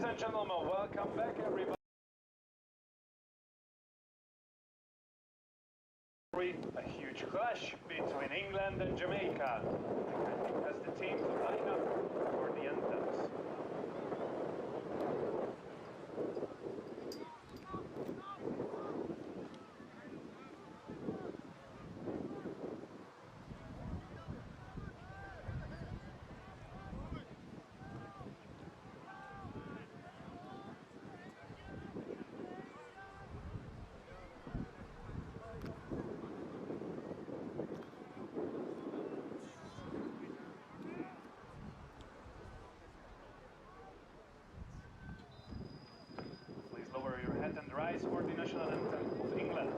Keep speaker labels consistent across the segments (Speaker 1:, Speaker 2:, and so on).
Speaker 1: and gentlemen, welcome back everybody. A huge clash between England and Jamaica. As the teams line up for the anthems. Lower your head and rise for the national anthem of England.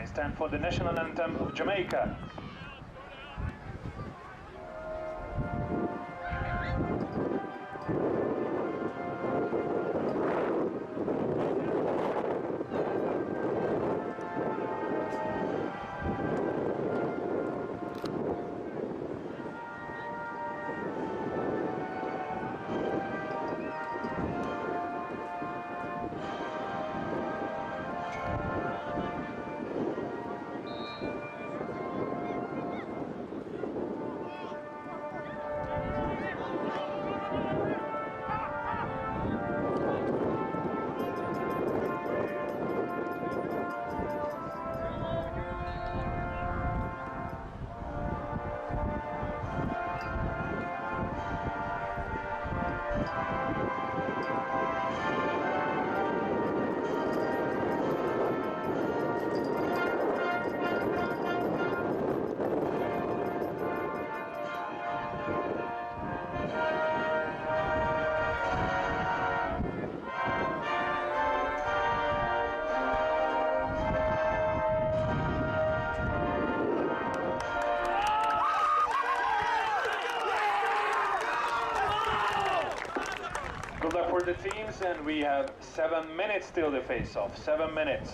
Speaker 1: Stand for the national anthem of Jamaica. Good luck for the teams, and we have 7 minutes till the face-off. 7 minutes.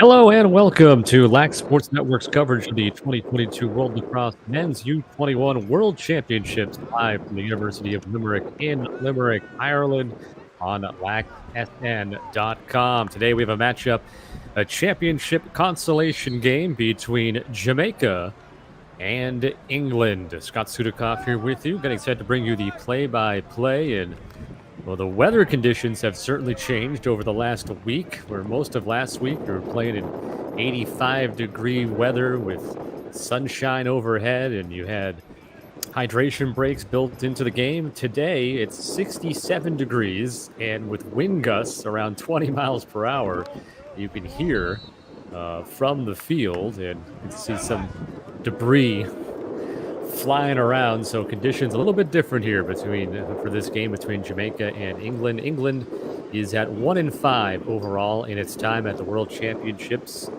Speaker 2: Hello and welcome to LAC Sports Network's coverage of the 2022 World Lacrosse Men's U21 World Championships live from the University of Limerick in Limerick, Ireland on lacsn.com. Today we have a championship consolation game between Jamaica and England. Scott Sudikoff here with you, getting set to bring you the play-by-play. And well, the weather conditions have certainly changed over the last week, where most of last week we were playing in 85-degree weather with sunshine overhead, and you had hydration breaks built into the game. Today, it's 67 degrees, and with wind gusts around 20 miles per hour, you can hear from the field, and you can see some debris flying around. So conditions a little bit different here for this game between Jamaica and England. England is at 1-5 overall in its time at the World Championships.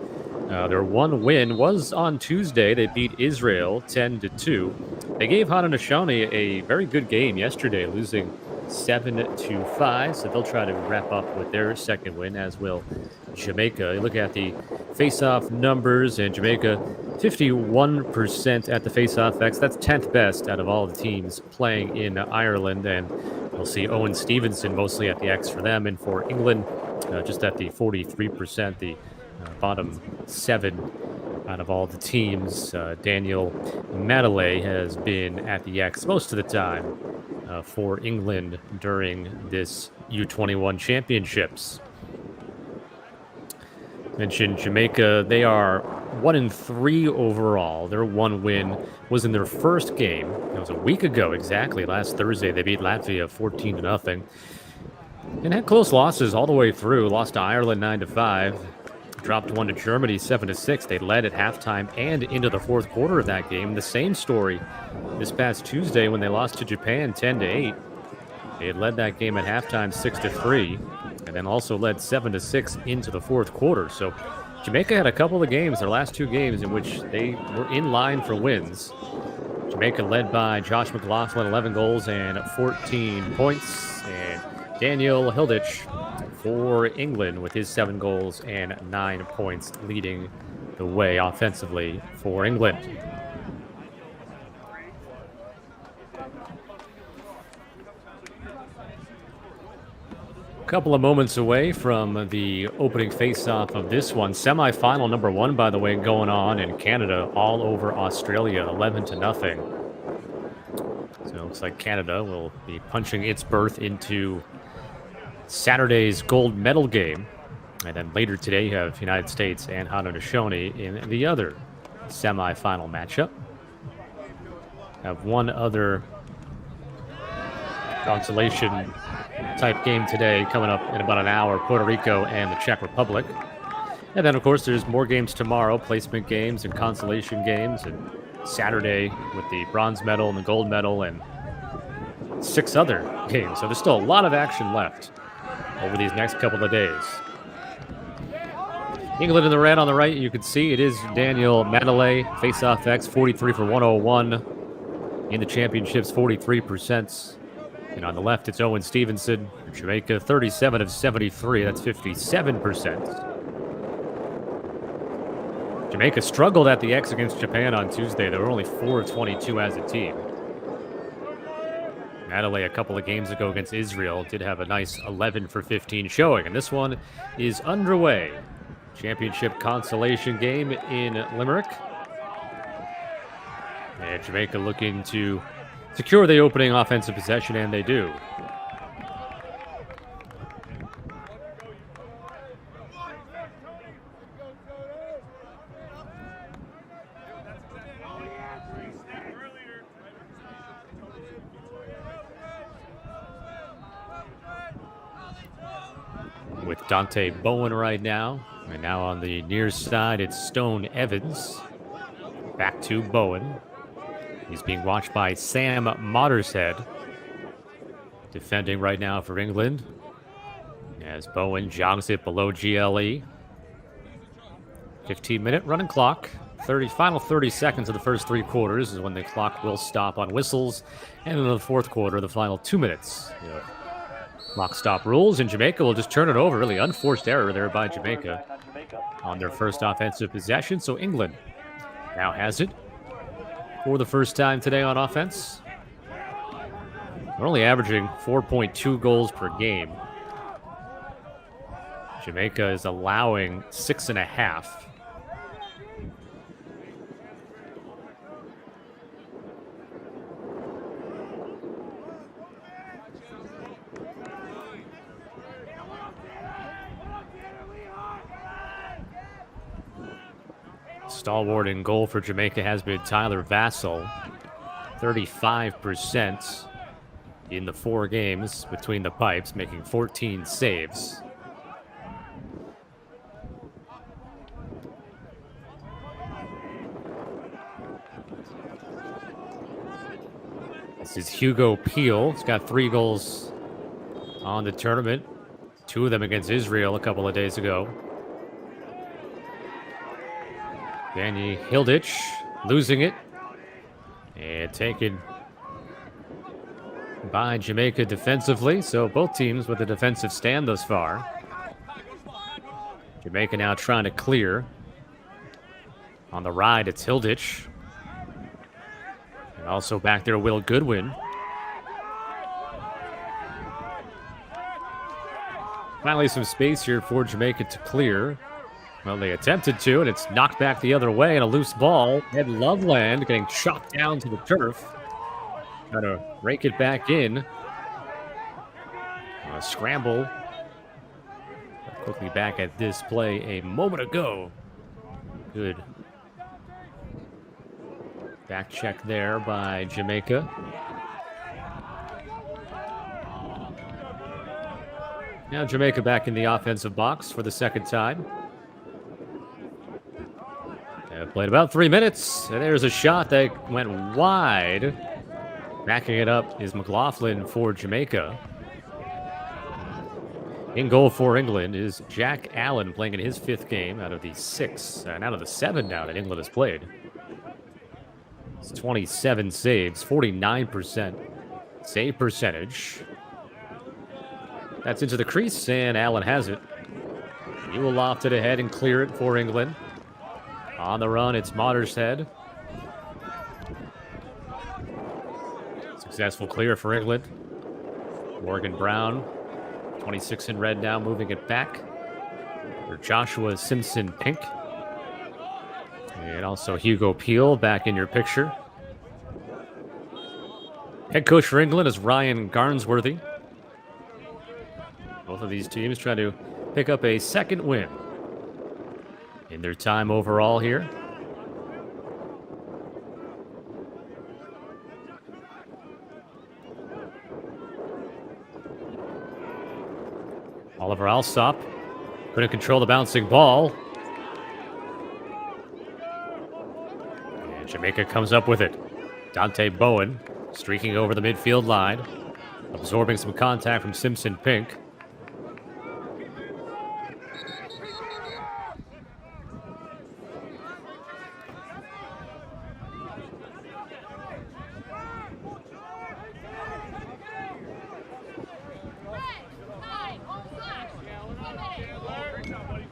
Speaker 2: Their one win was on Tuesday. They beat Israel 10-2. They gave Haudenosaunee a very good game yesterday, losing 7-5. So they'll try to wrap up with their second win, as will Jamaica. You look at the face-off numbers, and Jamaica 51% at the face-off X. That's 10th best out of all the teams playing in Ireland, and we'll see Owen Stevenson mostly at the X for them, and for England just at the 43%, the bottom 7 out of all the teams. Daniel Madeley has been at the X most of the time for England during this U21 championships. Mentioned Jamaica, they are 1-3 overall. Their one win was in their first game. It was a week ago exactly, last Thursday. They beat Latvia 14-0 and had close losses all the way through. Lost to Ireland 9-5, dropped one to Germany 7-6. They led at halftime and into the fourth quarter of that game. The same story this past Tuesday when they lost to Japan 10-8. They had led that game at halftime 6-3. And then also led 7-6 into the fourth quarter. So Jamaica had a couple of games, their last two games, in which they were in line for wins. Jamaica led by Josh McLaughlin, 11 goals and 14 points. And Daniel Hilditch for England with his 7 goals and 9 points, leading the way offensively for England. Couple of moments away from the opening face-off of this one. Semi-final number 1, by the way, going on in Canada all over Australia, 11-0. So it looks like Canada will be punching its berth into Saturday's gold medal game. And then later today you have United States and Haudenosaunee in the other semi-final matchup. Have one other consolation type game today coming up in about an hour, Puerto Rico and the Czech Republic. And then of course there's more games tomorrow, placement games and consolation games, and Saturday with the bronze medal and the gold medal and 6 other games. So there's still a lot of action left over these next couple of days. England in the red on the right, you can see it is Daniel Madeley, face-off X, 43 for 101 in the championships, 43%. And on the left, it's Owen Stevenson, Jamaica, 37 of 73. That's 57%. Jamaica struggled at the X against Japan on Tuesday. They were only 4 of 22 as a team. Madeley, a couple of games ago against Israel, did have a nice 11 for 15 showing. And this one is underway. Championship consolation game in Limerick. And Jamaica looking to secure the opening offensive possession, and they do. With Dante Bowen right now. And now on the near side, it's Stone Evans. Back to Bowen. He's being watched by Sam Mottershead. Defending right now for England. As Bowen jogs it below GLE. 15-minute running clock. Final 30 seconds of the first 3 quarters is when the clock will stop on whistles. And in the fourth quarter, the final 2 minutes. Clock stop rules, and Jamaica will just turn it over. Really unforced error there by Jamaica on their first offensive possession. So England now has it for the first time today on offense. They're only averaging 4.2 goals per game. Jamaica is allowing 6.5. Stalwart in goal for Jamaica has been Tyler Vassell. 35% in the 4 games between the pipes, making 14 saves. This is Hugo Peel. He's got 3 goals on the tournament. 2 of them against Israel a couple of days ago. Danny Hilditch losing it. And taken by Jamaica defensively. So both teams with a defensive stand thus far. Jamaica now trying to clear. On the ride, it's Hilditch. And also back there, Will Goodwin. Finally some space here for Jamaica to clear. Well, they attempted to, and it's knocked back the other way, and a loose ball. Ed Loveland getting chopped down to the turf. Trying to rake it back in. A scramble. Quickly back at this play a moment ago. Good back check there by Jamaica. Now Jamaica back in the offensive box for the second time. Played about 3 minutes, and there's a shot that went wide. Backing it up is McLaughlin for Jamaica. In goal for England is Jack Allen, playing in his 5th game out of the 6, and out of the 7 now that England has played. It's 27 saves, 49% save percentage. That's into the crease, and Allen has it. He will loft it ahead and clear it for England. On the run, it's Mottershead. Successful clear for England. Morgan Brown, 26 in red now, moving it back. For Joshua Simpson Pink. And also Hugo Peel back in your picture. Head coach for England is Ryan Garnsworthy. Both of these teams trying to pick up a second win in their time overall here. Oliver Alsop couldn't control the bouncing ball. And Jamaica comes up with it. Dante Bowen streaking over the midfield line, absorbing some contact from Simpson Pink.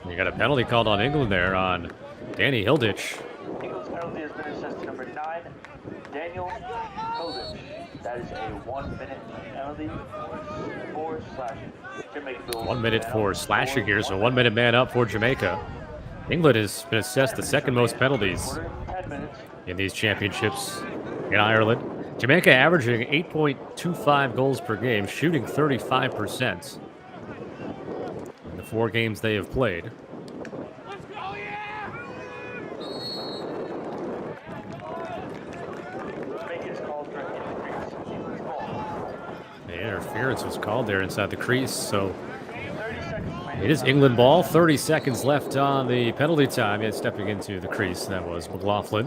Speaker 2: You got a penalty called on England there on Danny Hilditch.
Speaker 3: England's penalty has been assessed to number 9, Daniel Hilditch. That is a 1-minute penalty for slashing. Jamaica
Speaker 2: 1 minute for slashing here, so 1 minute man up for Jamaica. England has been assessed the second most penalties in these championships in Ireland. Jamaica averaging 8.25 goals per game, shooting 35% in the 4 games they have played. Interference was called there inside the crease, so it is England ball. 30 seconds left on the penalty time. Yet stepping into the crease, that was McLaughlin.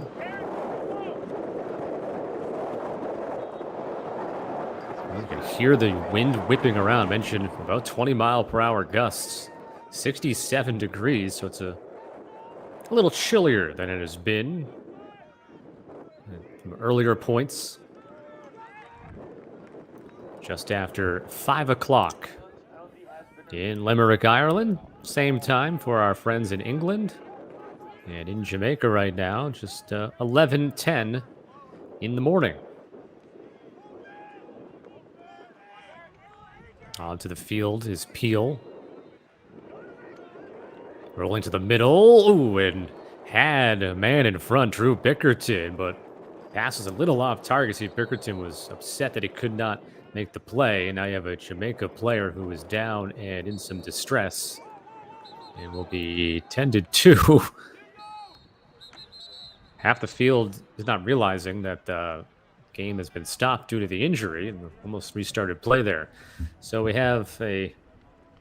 Speaker 2: You can hear the wind whipping around. Mentioned about 20-mile-per-hour gusts. 67 degrees, so it's a little chillier than it has been from earlier points. Just after 5 o'clock in Limerick, Ireland. Same time for our friends in England. And in Jamaica right now, just 11:10 in the morning. Onto the field is Peel. Rolling to the middle. Ooh, and had a man in front, Drew Bickerton, but pass was a little off target. See, Bickerton was upset that he could not make the play, and now you have a Jamaica player who is down and in some distress, and will be tended to. Half the field is not realizing that the game has been stopped due to the injury, and almost restarted play there. So we have a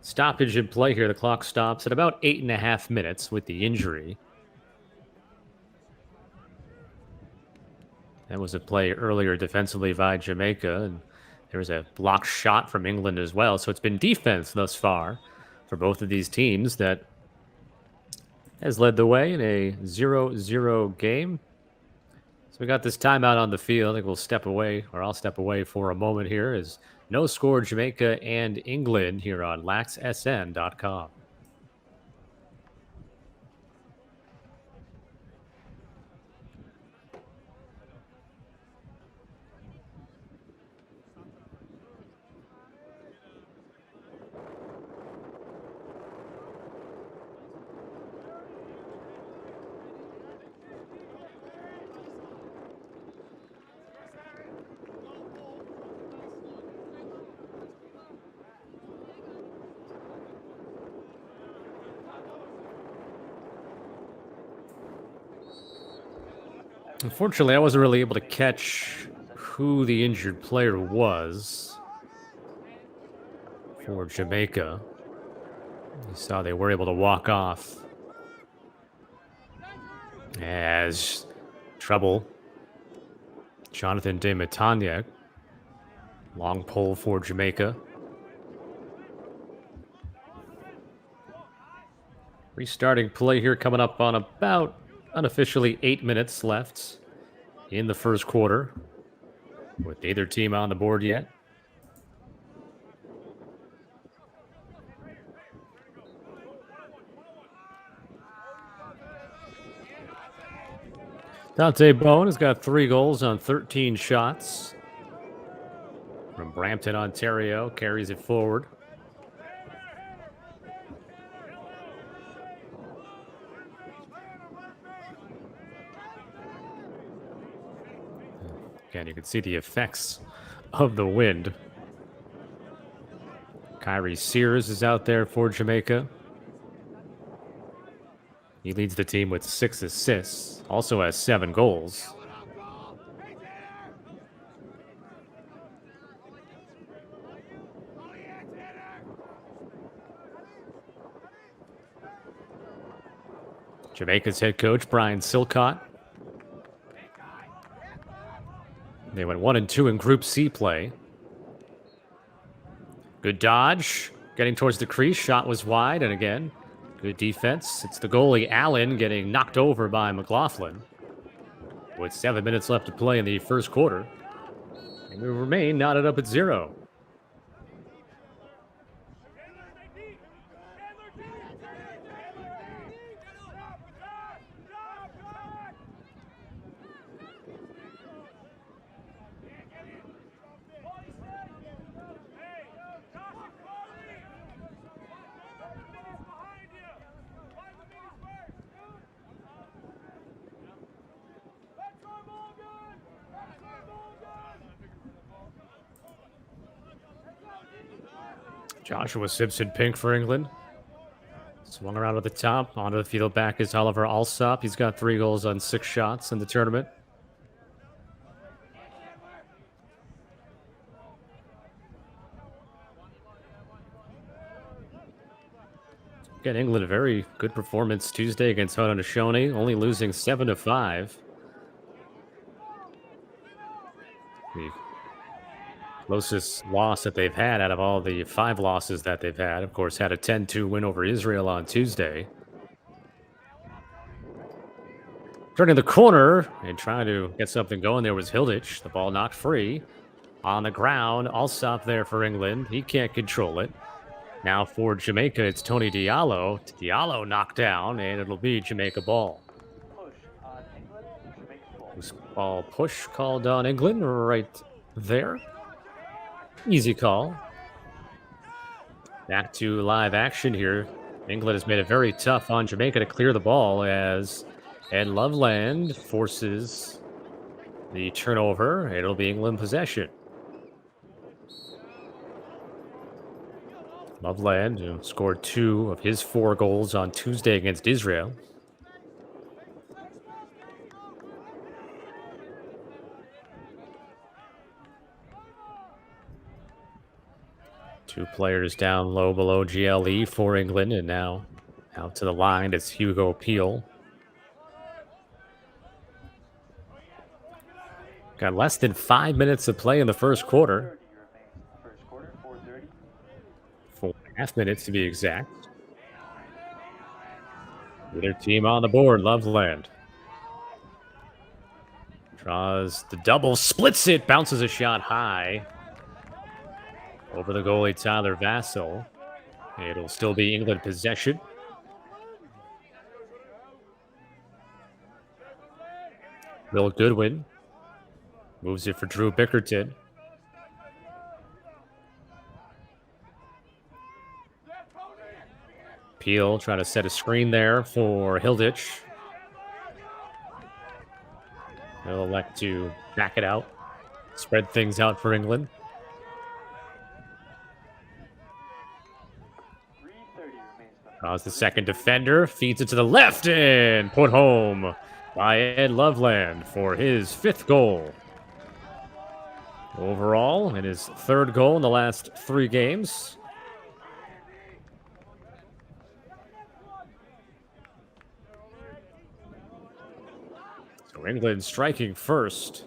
Speaker 2: stoppage in play here. The clock stops at about 8.5 minutes with the injury. That was a play earlier defensively by Jamaica, and there was a blocked shot from England as well. So it's been defense thus far for both of these teams that has led the way in a 0-0 game. So we got this timeout on the field. I think we'll step away, or I'll step away for a moment here, as no score Jamaica and England here on laxsn.com. Unfortunately, I wasn't really able to catch who the injured player was for Jamaica. You saw they were able to walk off as trouble. Jonathan De Matagnac, long pole for Jamaica. Restarting play here coming up on about unofficially 8 minutes left in the first quarter, with neither team on the board yet. Dante Bowen has got 3 goals on 13 shots. From Brampton, Ontario, carries it forward. Again, you can see the effects of the wind. Kyrie Sears is out there for Jamaica. He leads the team with 6 assists, also has 7 goals. Jamaica's head coach, Brian Silcott. They went 1-2 in Group C play. Good dodge. Getting towards the crease. Shot was wide. And again, good defense. It's the goalie, Allen, getting knocked over by McLaughlin. With 7 minutes left to play in the first quarter. And we remain knotted up at 0. Joshua Simpson-Pink for England. Swung around at the top. Onto the field back is Oliver Alsop. He's got 3 goals on 6 shots in the tournament. Again, England, a very good performance Tuesday against Haudenosaunee, only losing 7-5. The closest loss that they've had out of all the 5 losses that they've had. Of course, had a 10-2 win over Israel on Tuesday. Turning the corner and trying to get something going there was Hilditch. The ball knocked free. On the ground, Alsop there for England. He can't control it. Now for Jamaica, it's Tony Diallo. Diallo knocked down, and it'll be Jamaica ball.
Speaker 3: Push on England, Jamaica ball.
Speaker 2: Loose ball push called on England right there. Easy call. Back to live action here. England has made it very tough on Jamaica to clear the ball as Ed Loveland forces the turnover. It'll be England possession. Loveland, who scored 2 of his 4 goals on Tuesday against Israel. Two players down low below GLE for England, and now out to the line. It's Hugo Peel. Got less than 5 minutes to play in the first quarter. 4.5 minutes to be exact. Either team on the board, Loveland. Draws the double, splits it, bounces a shot high. Over the goalie, Tyler Vassell. It'll still be England possession. Will Goodwin moves it for Drew Bickerton. Peel trying to set a screen there for Hilditch. They'll elect to back it out, spread things out for England. Draws the second defender, feeds it to the left, and put home by Ed Loveland for his 5th goal. Overall, and his 3rd goal in the last 3 games. So England striking first.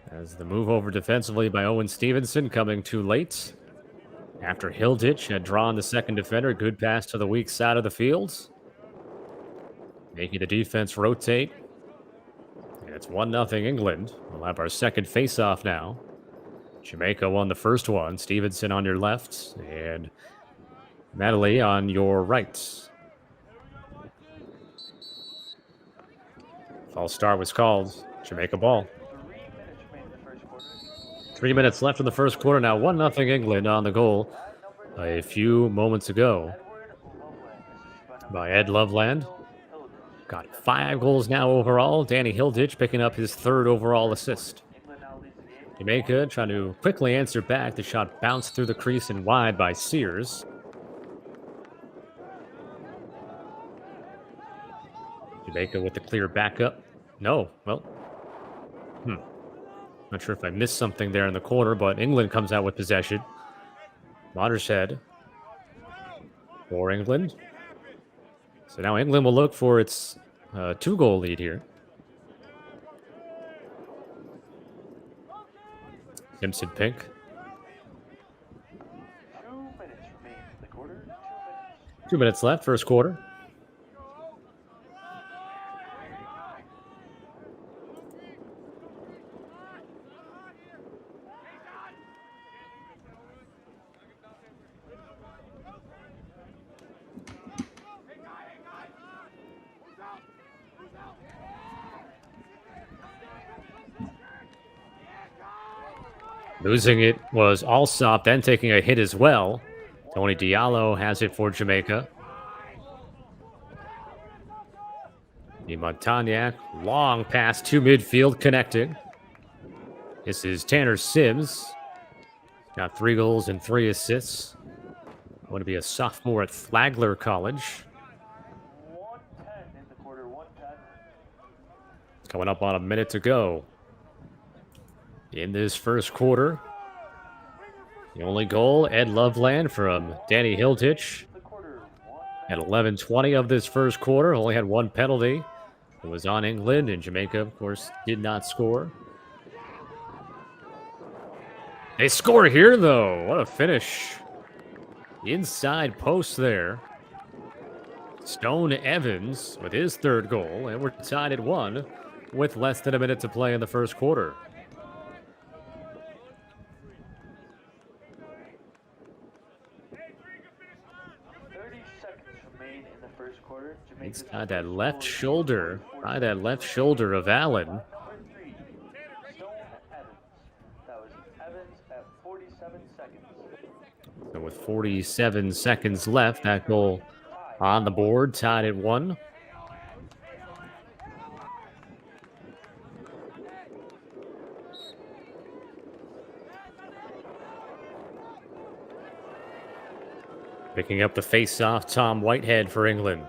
Speaker 2: As the move over defensively by Owen Stevenson coming too late. After Hilditch had drawn the second defender, good pass to the weak side of the field. Making the defense rotate. And it's 1-0 England. We'll have our second face-off now. Jamaica won the first one. Stevenson on your left. And Medley on your right. False start was called. Jamaica ball. 3 minutes left in the first quarter. Now 1-0 England on the goal a few moments ago by Ed Loveland. Got 5 goals now overall. Danny Hilditch picking up his 3rd overall assist. Jamaica trying to quickly answer back. The shot bounced through the crease and wide by Sears. Jamaica with the clear backup. No, well, not sure if I missed something there in the corner, but England comes out with possession. Watershed for England. So now England will look for its 2-goal lead here. Simpson Pink.
Speaker 3: 2 minutes remain in the quarter.
Speaker 2: 2 minutes left, first quarter. Losing it was Alsop, then taking a hit as well. Tony Diallo has it for Jamaica. The Montagnac, long pass to midfield, connecting. This is Tanner Sims. Got 3 goals and 3 assists. Going to be a sophomore at Flagler College.
Speaker 3: 1:10 in the quarter, 1:10.
Speaker 2: Coming up on a minute to go in this first quarter. The only goal, Ed Loveland from Danny Hilditch. At 11:20 of this first quarter, only had 1 penalty. It was on England, and Jamaica, of course, did not score. They score here, though. What a finish. Inside post there. Stone Evans with his 3rd goal, and we're tied at 1 with less than a minute to play in the first quarter.
Speaker 3: first quarter.
Speaker 2: He's got that left shoulder, by that left shoulder of Allen.
Speaker 3: Number 3, Stone Evans. That was Evans at 47 seconds.
Speaker 2: So with 47 seconds left, that goal on the board, tied at 1. Picking up the face-off, Tom Whitehead for England.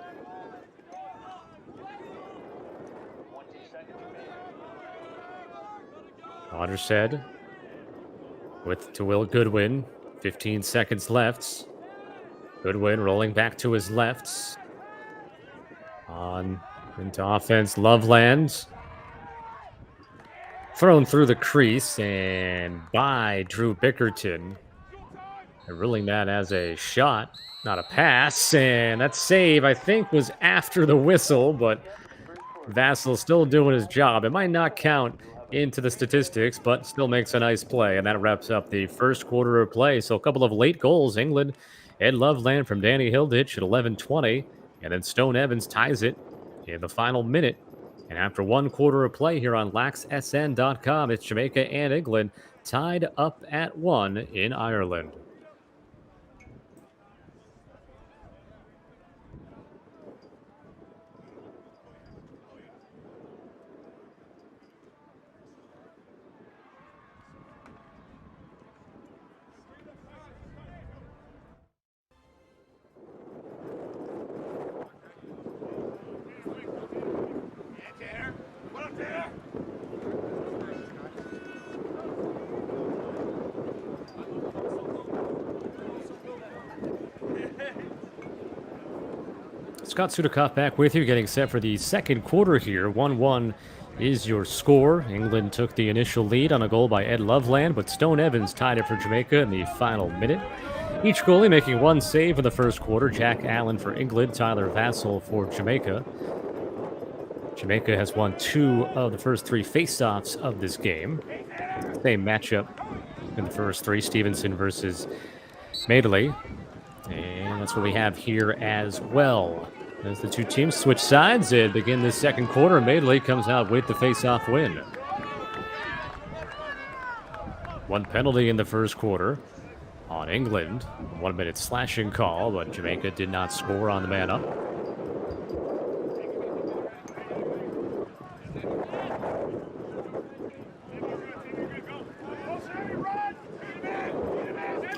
Speaker 3: 20 seconds remaining.
Speaker 2: Watershed to Will Goodwin. 15 seconds left. Goodwin rolling back to his left. On into offense, Loveland. Thrown through the crease and by Drew Bickerton. They're ruling that as a shot, not a pass. And that save, I think, was after the whistle, but Vassell still doing his job. It might not count into the statistics, but still makes a nice play. And that wraps up the first quarter of play. So a couple of late goals. England, Ed Loveland from Danny Hilditch at 11:20. And then Stone Evans ties it in the final minute. And after one quarter of play here on laxsn.com, it's Jamaica and England tied up at 1 in Ireland. Scott Sudikoff back with you, getting set for the second quarter here. 1-1 is your score. England took the initial lead on a goal by Ed Loveland, but Stone Evans tied it for Jamaica in the final minute. Each goalie making one save in the first quarter. Jack Allen for England, Tyler Vassell for Jamaica. Jamaica has won 2 of the first 3 face-offs of this game. Same matchup in the first 3, Stevenson versus Madeley. And that's what we have here as well. As the two teams switch sides and begin this second quarter, Madeley comes out with the face-off win. 1 penalty in the first quarter on England. 1 minute slashing call, but Jamaica did not score on the man up.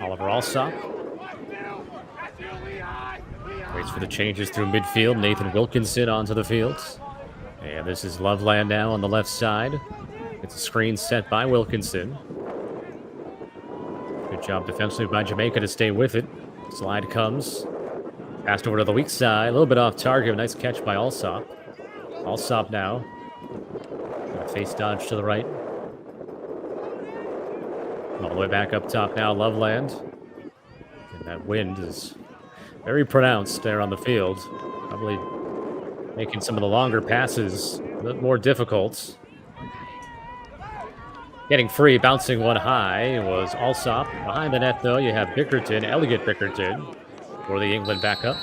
Speaker 2: Oliver Alsop waits for the changes through midfield. Nathan Wilkinson onto the field. And this is Loveland now on the left side. It's a screen set by Wilkinson. Good job defensively by Jamaica to stay with it. Slide comes. Passed over to the weak side. A little bit off target. Nice catch by Alsop. Alsop now. Face dodge to the right. All the way back up top now, Loveland. And that wind is very pronounced there on the field. Probably making some of the longer passes a bit more difficult. Getting free, bouncing one high was Alsop. Behind the net, though, you have Bickerton, Elliot Bickerton, for the England backup.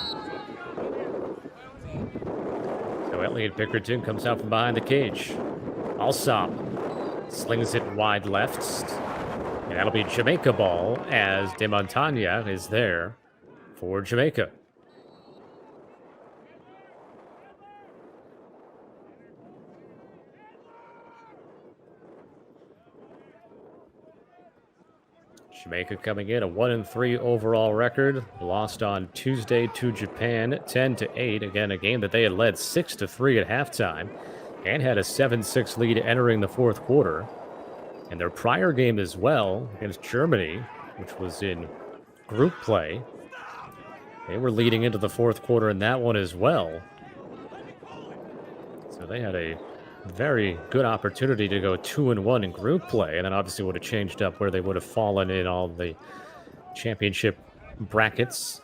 Speaker 2: So Elliot Bickerton comes out from behind the cage. Alsop slings it wide left. And that'll be Jamaica ball as De Montagna is there for Jamaica. Jamaica coming in a 1-3 overall record. Lost on Tuesday to Japan 10-8. Again, a game that they had led 6-3 at halftime and had a 7-6 lead entering the fourth quarter. And their prior game as well against Germany, which was in group play, they were leading into the fourth quarter in that one as well. So they had a very good opportunity to go 2-1 in group play, and then obviously would have changed up where they would have fallen in all the championship brackets.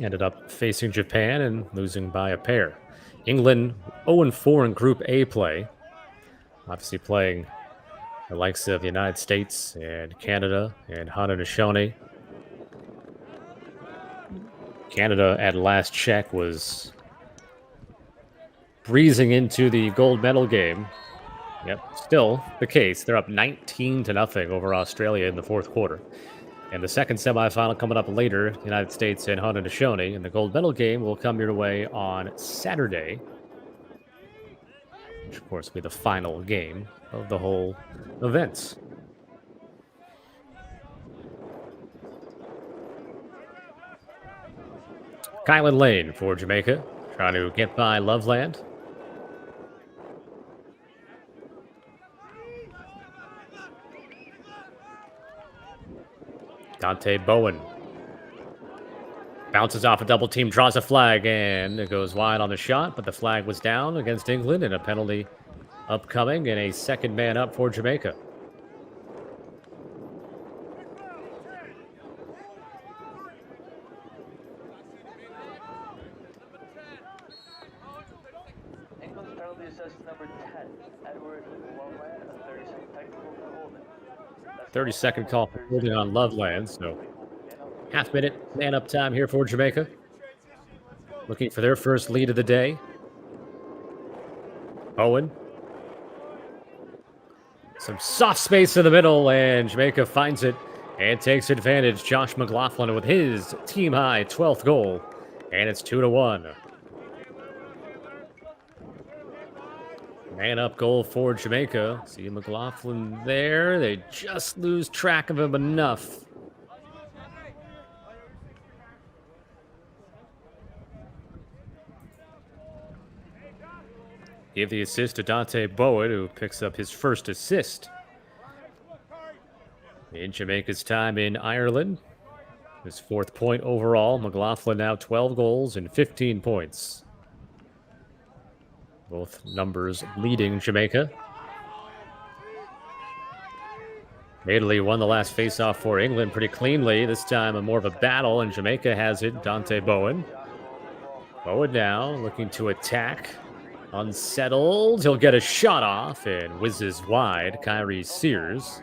Speaker 2: Ended up facing Japan and losing by a pair. England 0-4 in Group A play. Obviously playing the likes of the United States and Canada and Haudenosaunee. Canada at last check was breezing into the gold medal game. Yep, still the case. They're up 19-0 over Australia in the fourth quarter. And the second semifinal coming up later, United States and Haudenosaunee. And the gold medal game will come your way on Saturday, which of course will be the final game of the whole event. Kylan Lane for Jamaica, trying to get by Loveland. Dante Bowen bounces off a double team, draws a flag, and it goes wide on the shot, but the flag was down against England, and a penalty upcoming, and a second man up for Jamaica.
Speaker 3: England's penalty assist number 10, Edward Loveland, a 30-second technical for holding.
Speaker 2: 30-second call for holding on Loveland, so half-minute man-up time here for Jamaica. Looking for their first lead of the day. Owen. Some soft space in the middle, and Jamaica finds it and takes advantage. Josh McLaughlin with his team-high 12th goal, and it's 2-1. Man-up goal for Jamaica. See McLaughlin there. They just lose track of him enough. Give the assist to Dante Bowen, who picks up his first assist in Jamaica's time in Ireland. His 4th point overall. McLaughlin now 12 goals and 15 points. Both numbers leading Jamaica. Italy won the last face-off for England pretty cleanly. This time, more of a battle, and Jamaica has it. Dante Bowen. Bowen now looking to attack. Unsettled. He'll get a shot off and whizzes wide. Kyrie Sears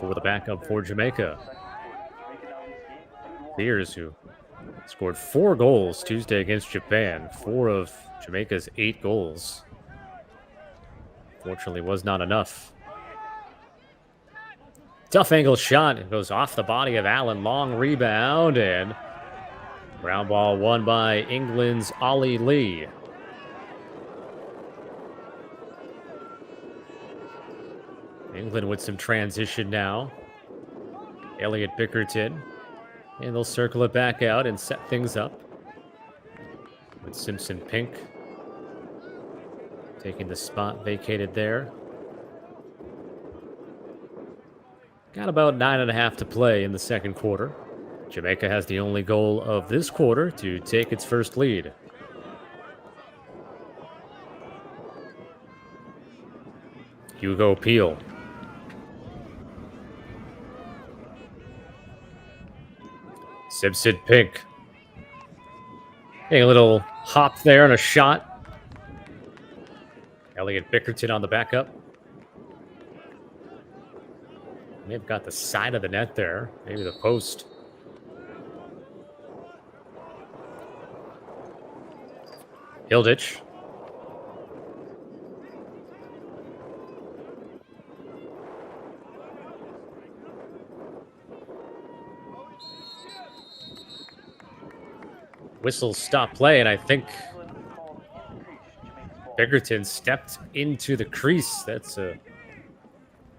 Speaker 2: for the backup for Jamaica. Sears, who scored 4 goals Tuesday against Japan. 4 of Jamaica's 8 goals. Fortunately, was not enough. Tough angle shot. It goes off the body of Allen. Long rebound, and ground ball won by England's Ollie Lee. England with some transition now. Elliot Bickerton. And they'll circle it back out and set things up. With Simpson Pink taking the spot vacated there. Got about 9.5 to play in the second quarter. Jamaica has the only goal of this quarter to take its first lead. Hugo Peel. Simpson Pink. A little hop there and a shot. Elliot Bickerton on the backup. May have got the side of the net there. Maybe the post. Hilditch. Whistle stop play, and I think Bickerton stepped into the crease. That's an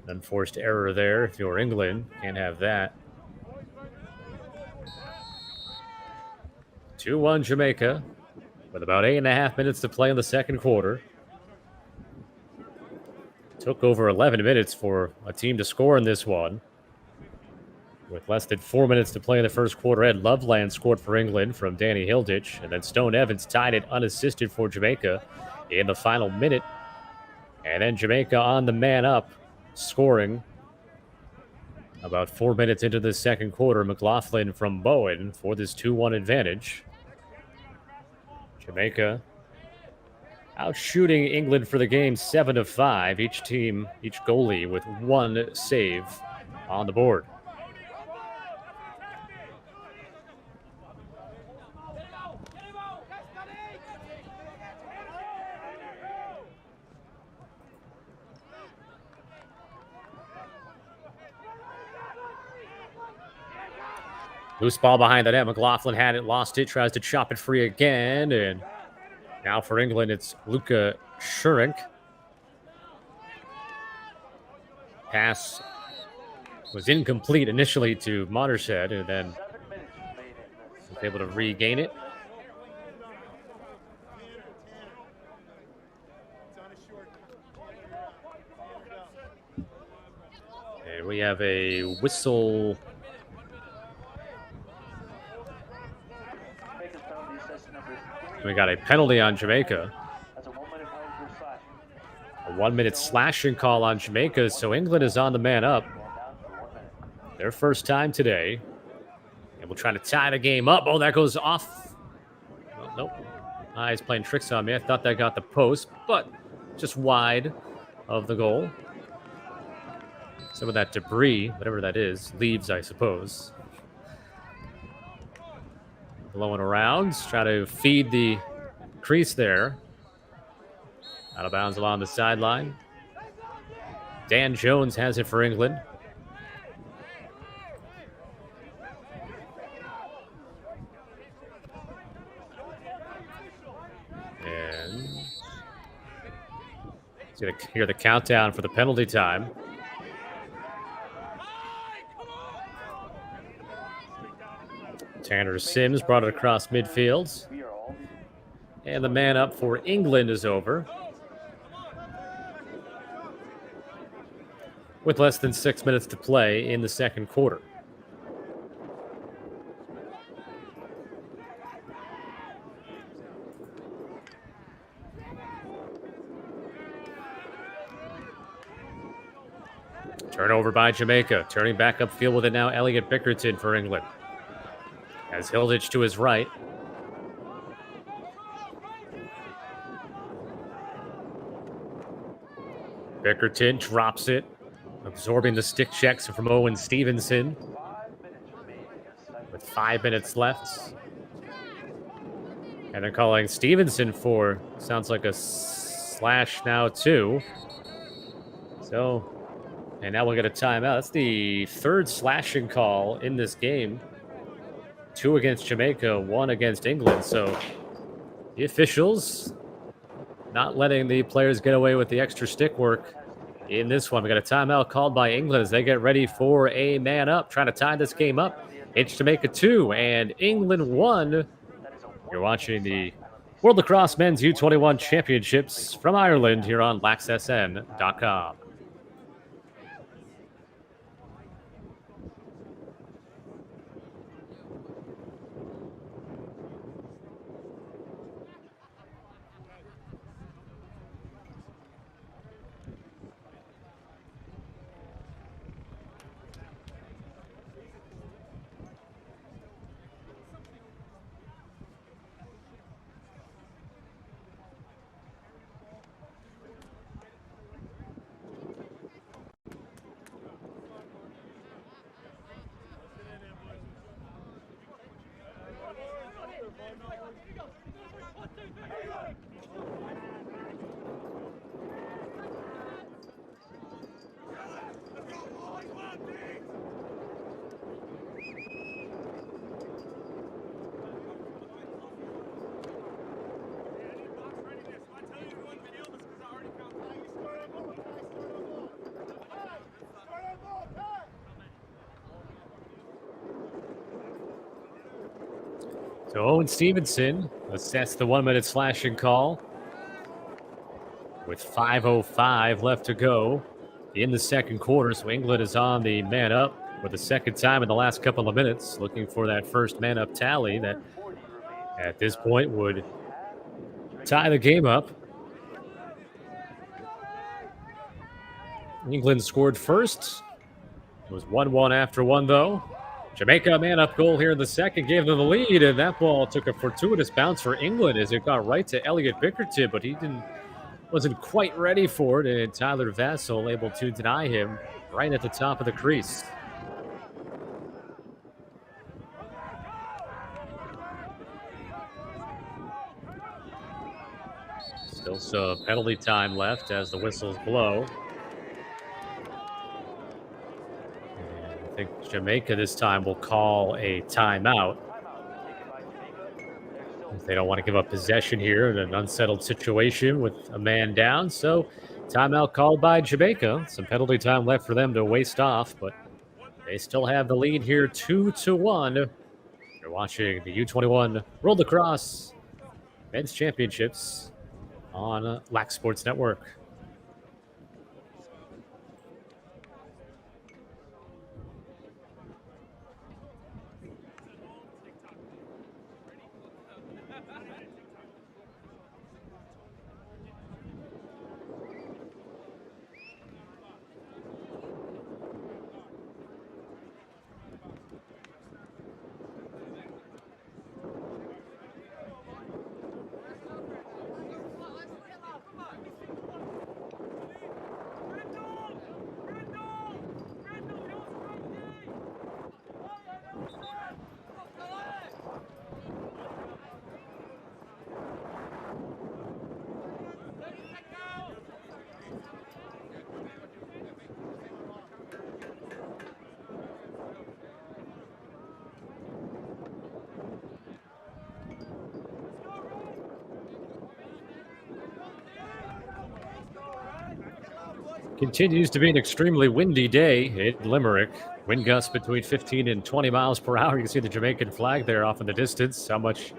Speaker 2: unforced error there. If you're England, can't have that. 2-1 Jamaica with about 8.5 minutes to play in the second quarter. Took over 11 minutes for a team to score in this one. With less than 4 minutes to play in the first quarter, Ed Loveland scored for England from Danny Hilditch, and then Stone Evans tied it unassisted for Jamaica in the final minute. And then Jamaica on the man up, scoring about 4 minutes into the second quarter. McLaughlin from Bowen for this 2-1 advantage. Jamaica out shooting England for the game 7-5. Each team, each goalie with 1 save on the board. Loose ball behind the net. McLaughlin had it, lost it, tries to chop it free again. And now for England, it's Luca Schurink. Pass was incomplete initially to Mothershed, and then was able to regain it. And we have a whistle. We got a penalty on Jamaica. A 1-minute slashing call on Jamaica, so England is on the man up. Their first time today. And we'll try to tie the game up. Oh, that goes off. Oh, nope. He's playing tricks on me. I thought that got the post, but just wide of the goal. Some of that debris, whatever that is, leaves, I suppose. Blowing around, try to feed the crease there. Out of bounds along the sideline. Dan Jones has it for England. And he's going to hear the countdown for the penalty time. Tanner Sims brought it across midfield. And the man up for England is over. With less than 6 minutes to play in the second quarter. Turnover by Jamaica. Turning back upfield with it now, Elliot Bickerton for England. Has Hilditch to his right. Bickerton drops it. Absorbing the stick checks from Owen Stevenson. With 5 minutes left. And they're calling Stevenson for, sounds like a slash now too. So, and now we'll get a timeout. That's the third slashing call in this game. 2 against Jamaica, 1 against England. So the officials not letting the players get away with the extra stick work. In this one, we got a timeout called by England as they get ready for a man up, trying to tie this game up. It's Jamaica 2 and England 1. You're watching the World Lacrosse Men's U21 Championships from Ireland here on laxsn.com. So Owen Stevenson assessed the 1-minute slashing call with 5:05 left to go in the second quarter. So England is on the man up for the second time in the last couple of minutes, looking for that first man up tally that at this point would tie the game up. England scored first. It was 1-1 after one, though. Jamaica, man-up goal here in the second, gave them the lead, and that ball took a fortuitous bounce for England as it got right to Elliot Bickerton, but he wasn't quite ready for it, and Tyler Vassell able to deny him right at the top of the crease. Still some penalty time left as the whistles blow. I think Jamaica this time will call a timeout. They don't want to give up possession here in an unsettled situation with a man down. So timeout called by Jamaica. Some penalty time left for them to waste off, but they still have the lead here 2-1. You're watching the U21 World Lacrosse Men's Championships on LAC Sports Network. Continues to be an extremely windy day in Limerick. Wind gusts between 15 and 20 miles per hour. You can see the Jamaican flag there off in the distance. How much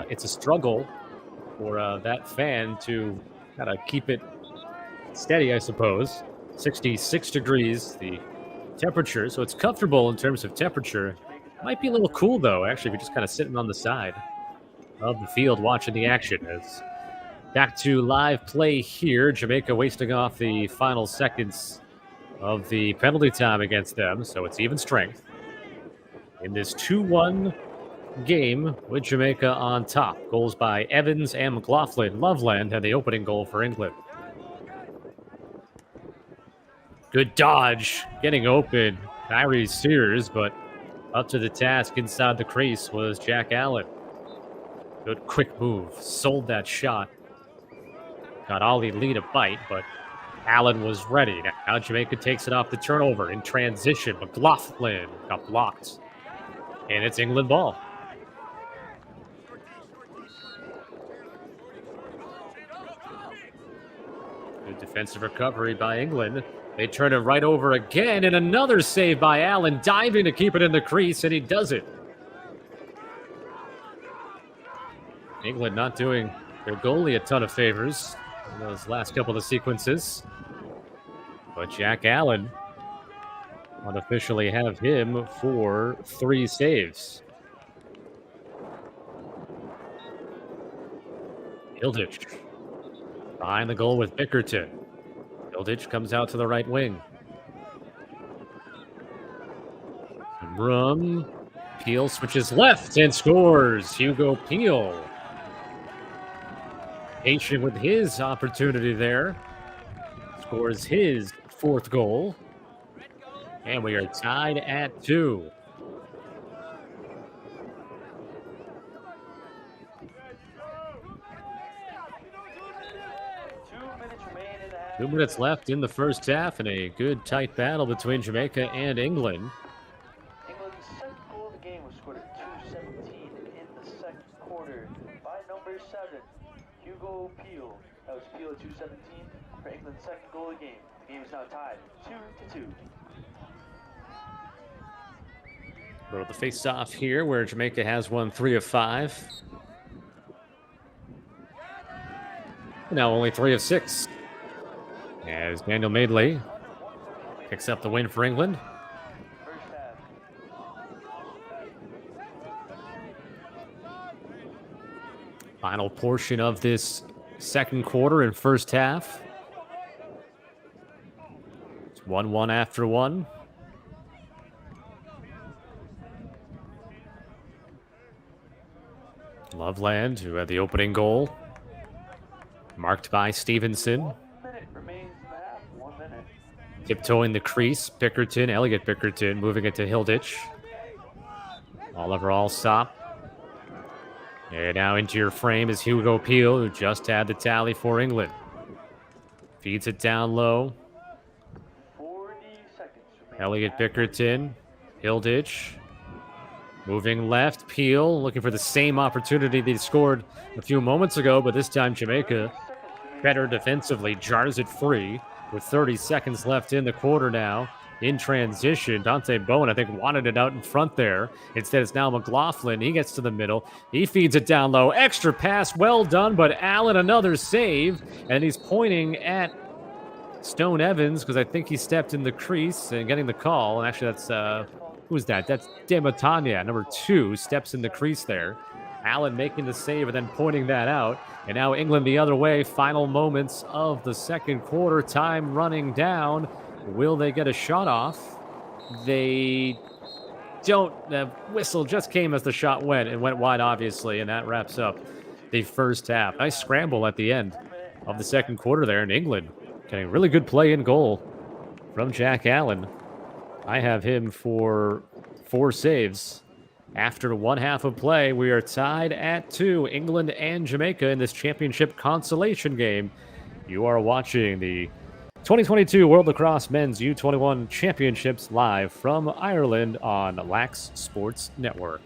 Speaker 2: it's a struggle for that fan to kind of keep it steady, I suppose. 66 degrees, the temperature. So it's comfortable in terms of temperature. Might be a little cool, though, actually, if you're just kind of sitting on the side of the field watching the action. As back to live play here. Jamaica wasting off the final seconds of the penalty time against them, so it's even strength in this 2-1 game with Jamaica on top. Goals by Evans and McLaughlin. Loveland had the opening goal for England. Good dodge, getting open. Kyrie Sears, but up to the task inside the crease was Jack Allen. Good quick move, sold that shot. Got Ollie Lee to bite, but Allen was ready. Now Jamaica takes it off the turnover in transition. McLaughlin got blocked. And it's England ball. Good defensive recovery by England. They turn it right over again, and another save by Allen, diving to keep it in the crease, and he does it. England not doing their goalie a ton of favors in those last couple of sequences. But Jack Allen unofficially have him for 3 saves. Hilditch behind the goal with Bickerton. Hilditch comes out to the right wing. Room. Peel switches left and scores. Hugo Peel. Patient with his opportunity there. Scores his 4th goal. And we are tied at 2. Two minutes left in the first half, and a good tight battle between Jamaica and England.
Speaker 3: England's second goal of the game was scored at 2:17 in the second quarter by number 7, Hugo Peel. That was Peel at 2:17 for England's second goal of the game. The game is now tied 2-2.
Speaker 2: Go to the face-off here, where Jamaica has won 3 of 5. Now only 3 of 6. As Daniel Madeley picks up the win for England. Final portion of this second quarter and first half. It's 1-1 after 1. Loveland, who had the opening goal, marked by Stevenson.
Speaker 3: 1 minute remains in the half. 1 minute.
Speaker 2: Tiptoeing the crease, Bickerton, Elliot Bickerton, moving it to Hilditch. Oliver Alsop. And now into your frame is Hugo Peel, who just had the tally for England. Feeds it down low.
Speaker 3: 40 seconds
Speaker 2: Elliot Bickerton, Hilditch, moving left, Peel, looking for the same opportunity they scored a few moments ago, but this time Jamaica, better defensively, jars it free with 30 seconds left in the quarter now. In transition, Dante Bowen, I think, wanted it out in front there. Instead, it's now McLaughlin. He gets to the middle. He feeds it down low. Extra pass, well done, but Allen, another save. And he's pointing at Stone Evans because I think he stepped in the crease and getting the call. And actually, that's, who's that? That's Dematania, number 2, steps in the crease there. Allen making the save and then pointing that out. And now England the other way. Final moments of the second quarter. Time running down. Will they get a shot off? They don't. The whistle just came as the shot went. It went wide, obviously, and that wraps up the first half. Nice scramble at the end of the second quarter there in England. Getting really good play in goal from Jack Allen. I have him for 4 saves. After one half of play, we are tied at 2, England and Jamaica in this championship consolation game. You are watching the 2022 World Lacrosse Men's U21 Championships live from Ireland on Lax Sports Network.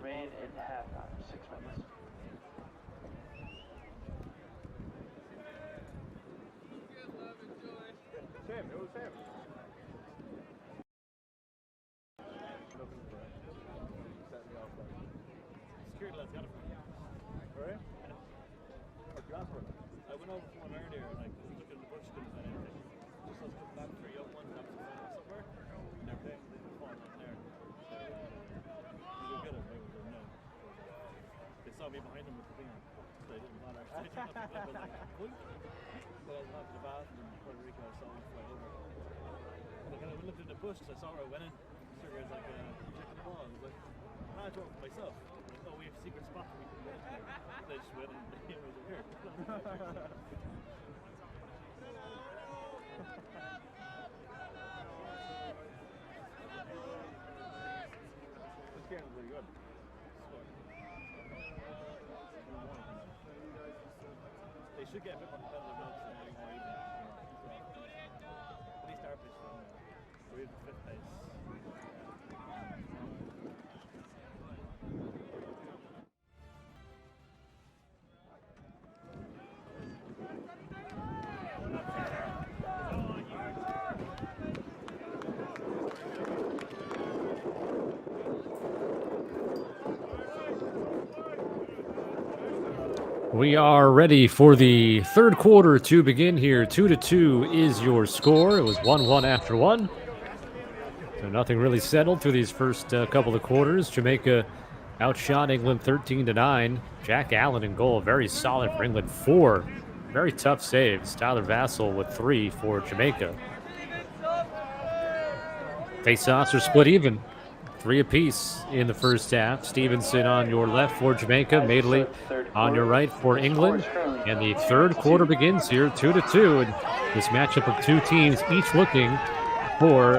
Speaker 3: remain in halftime. 6 minutes.
Speaker 1: Tim, who's
Speaker 4: Security lads got it from me. Right? I went over for one earlier and like looking in the bush, couldn't find anything. Just I was coming back for a young one, got somewhere, and they're playing with the phone in there. You go get it, right? No. They saw me behind them with the thing on, so they didn't bother. They took nothing up, I was like, what? So I was out to the bathroom in Puerto Rico, I saw one fly over. And I kind of looked in the bush, I saw where I went in. Sure, it was like checking the ball. I was like, I thought for myself. Oh, we have a secret spot we can go to. They just went and they was here. This game is pretty good. They should get a bit more competitive notes than any more even. At least our pitch from we're in 5th place.
Speaker 2: We are ready for the third quarter to begin here. 2-2 is your score. It was 1-1 after 1. So nothing really settled through these first couple of quarters. Jamaica outshot England 13-9. Jack Allen in goal, very solid for England. 4 very tough saves. Tyler Vassell with 3 for Jamaica. Face-offs are split even. 3 apiece in the first half. Stevenson on your left for Jamaica. Madeley on your right for England. And the third quarter begins here, 2-2. And this matchup of two teams, each looking for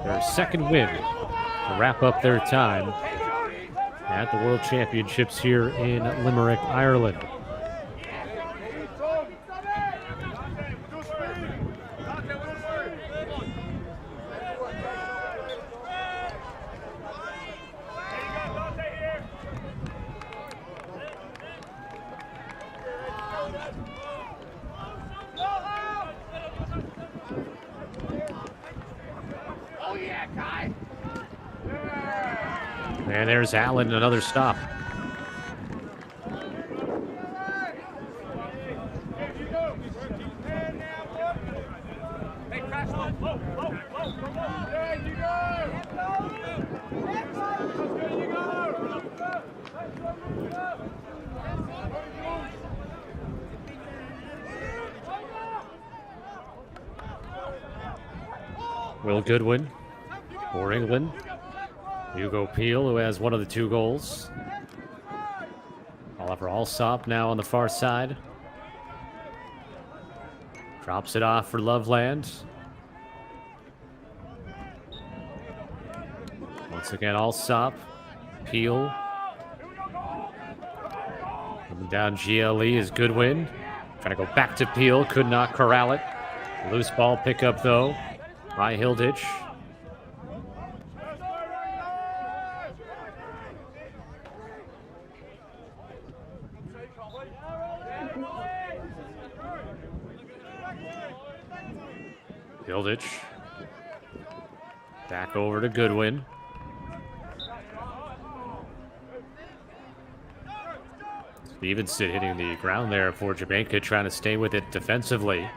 Speaker 2: their second win to wrap up their time at the World Championships here in Limerick, Ireland. And there's Allen, another stop. Will Goodwin for England. Hugo Peel, who has one of the 2 goals. Oliver Alsop now on the far side. Drops it off for Loveland. Once again, Alsop. Peel. Coming down GLE is Goodwin. Trying to go back to Peel. Could not corral it. Loose ball pickup, though, by Hilditch. Hilditch. Back over to Goodwin. Stevenson hitting the ground there for Jamaica, trying to stay with it defensively.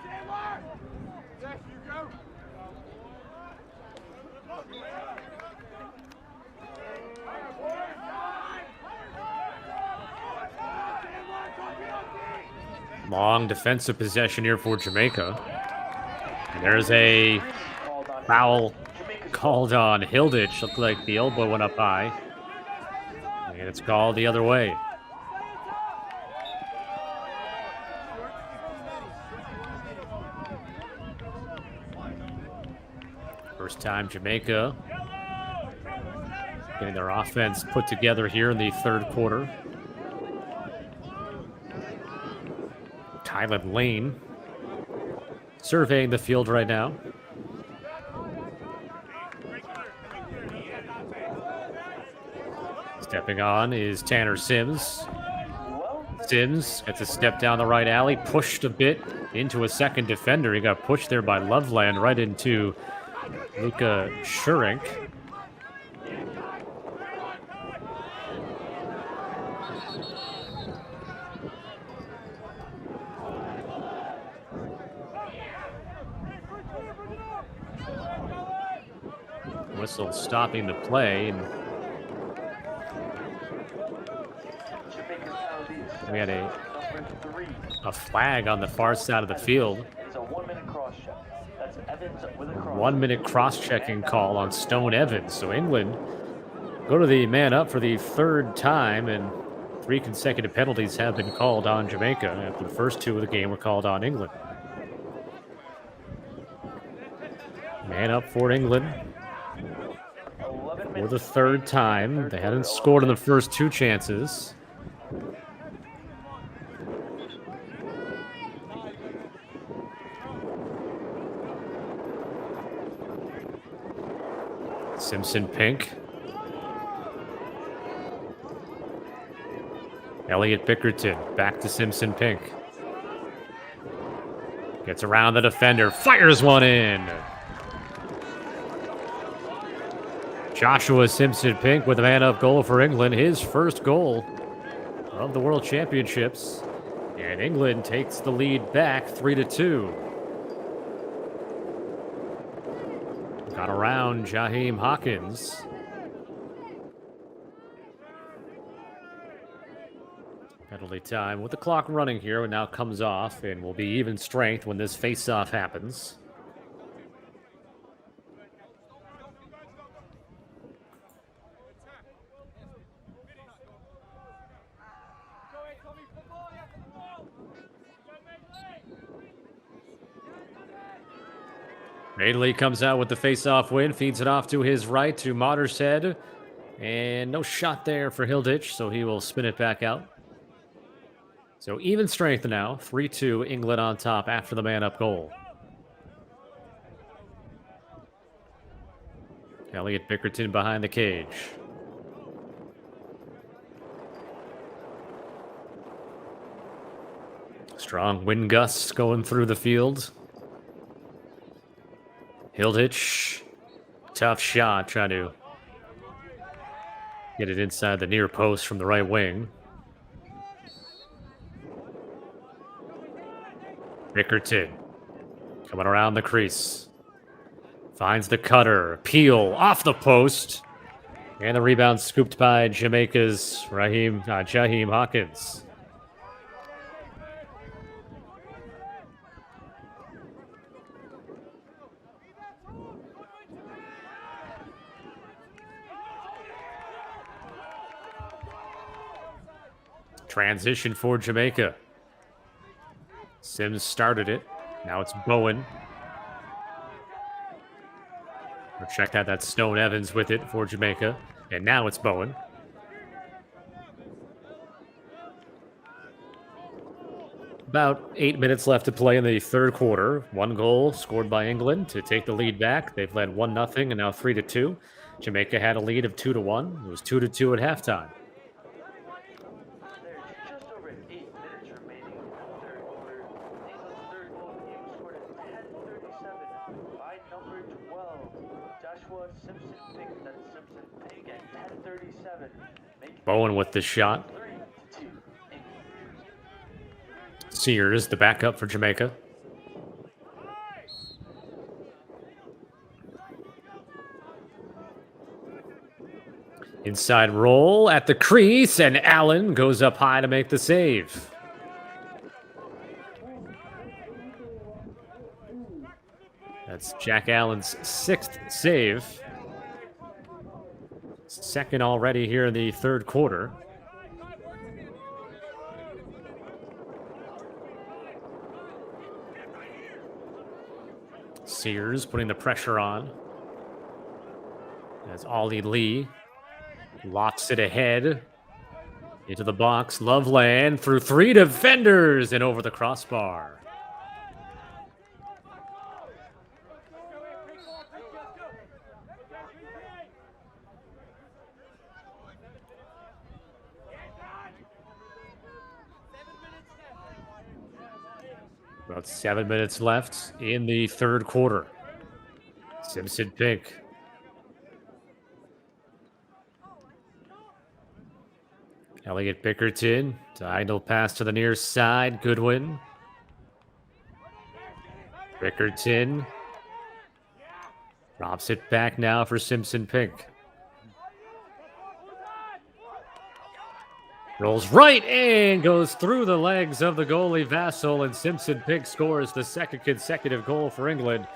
Speaker 2: Long defensive possession here for Jamaica. And there's a foul called on Hilditch. Looked like the elbow went up high. And it's called the other way. First time Jamaica getting their offense put together here in the third quarter. Tyler Lane surveying the field right now. Stepping on is Tanner Sims. Sims gets a step down the right alley, pushed a bit into a second defender. He got pushed there by Loveland right into Luka Schurink. Whistle stopping the play, and we had a flag on the far side of the field.
Speaker 3: It's a 1 minute cross check. That's Evans with a cross.
Speaker 2: 1 minute cross-checking call on Stone Evans. So England go to the man up for the third time, and 3 consecutive penalties have been called on Jamaica after the first 2 of the game were called on England. Man up for England for the third time. They hadn't scored in the first 2 chances. Simpson Pink. Elliot Bickerton back to Simpson Pink. Gets around the defender, fires one in. Joshua Simpson Pink with a man-up goal for England, his first goal of the World Championships. And England takes the lead back 3-2. Got around Jaheim Hawkins. Penalty time with the clock running here. It now comes off and will be even strength when this face-off happens. Madeley comes out with the face-off win, feeds it off to his right to Mottershead. And no shot there for Hilditch, so he will spin it back out. So even strength now, 3-2, England on top after the man-up goal. Elliot Bickerton behind the cage. Strong wind gusts going through the field. Hilditch, tough shot, trying to get it inside the near post from the right wing. Bickerton coming around the crease. Finds the cutter. Peel off the post. And the rebound scooped by Jamaica's Jaheim Hawkins. Transition for Jamaica. Sims started it. Now it's Bowen. Or check out that Stone Evans with it for Jamaica. And now it's Bowen. About 8 minutes left to play in the third quarter. 1 goal scored by England to take the lead back. They've led 1-0 and now 3-2. Jamaica had a lead of 2-1. It was 2-2 at halftime. Bowen with the shot. Sears, the backup for Jamaica. Inside roll at the crease, and Allen goes up high to make the save. That's Jack Allen's 6th save. Second already here in the third quarter. Sears putting the pressure on. As Ollie Lee lofts it ahead into the box. Loveland through 3 defenders and over the crossbar. About 7 minutes left in the third quarter. Simpson Pink. Elliot Bickerton. Diagonal pass to the near side. Goodwin. Bickerton. Drops it back now for Simpson Pink. Rolls right and goes through the legs of the goalie Vassell, and Simpson Pink scores the second consecutive goal for England,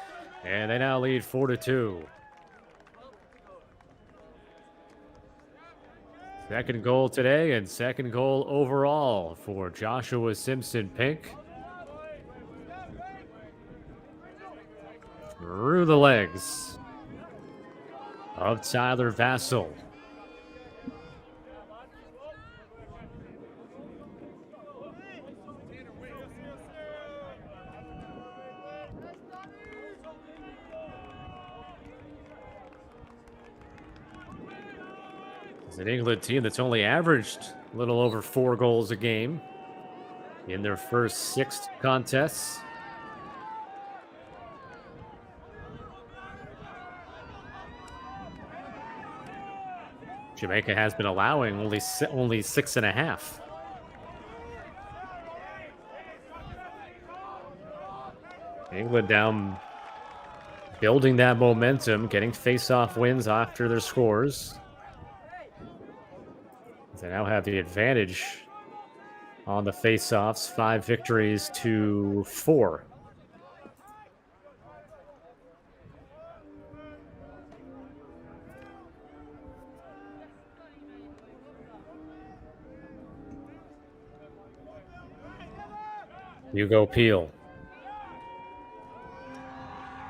Speaker 2: and they now lead 4-2. Second goal today and second goal overall for Joshua Simpson Pink. Through the legs of Tyler Vassell. It's an England team that's only averaged a little over 4 goals a game in their first 6 contests. Jamaica has been allowing only 6.5. England down, building that momentum, getting face-off wins after their scores. They now have the advantage on the face-offs, 5 victories to 4. Hugo Peel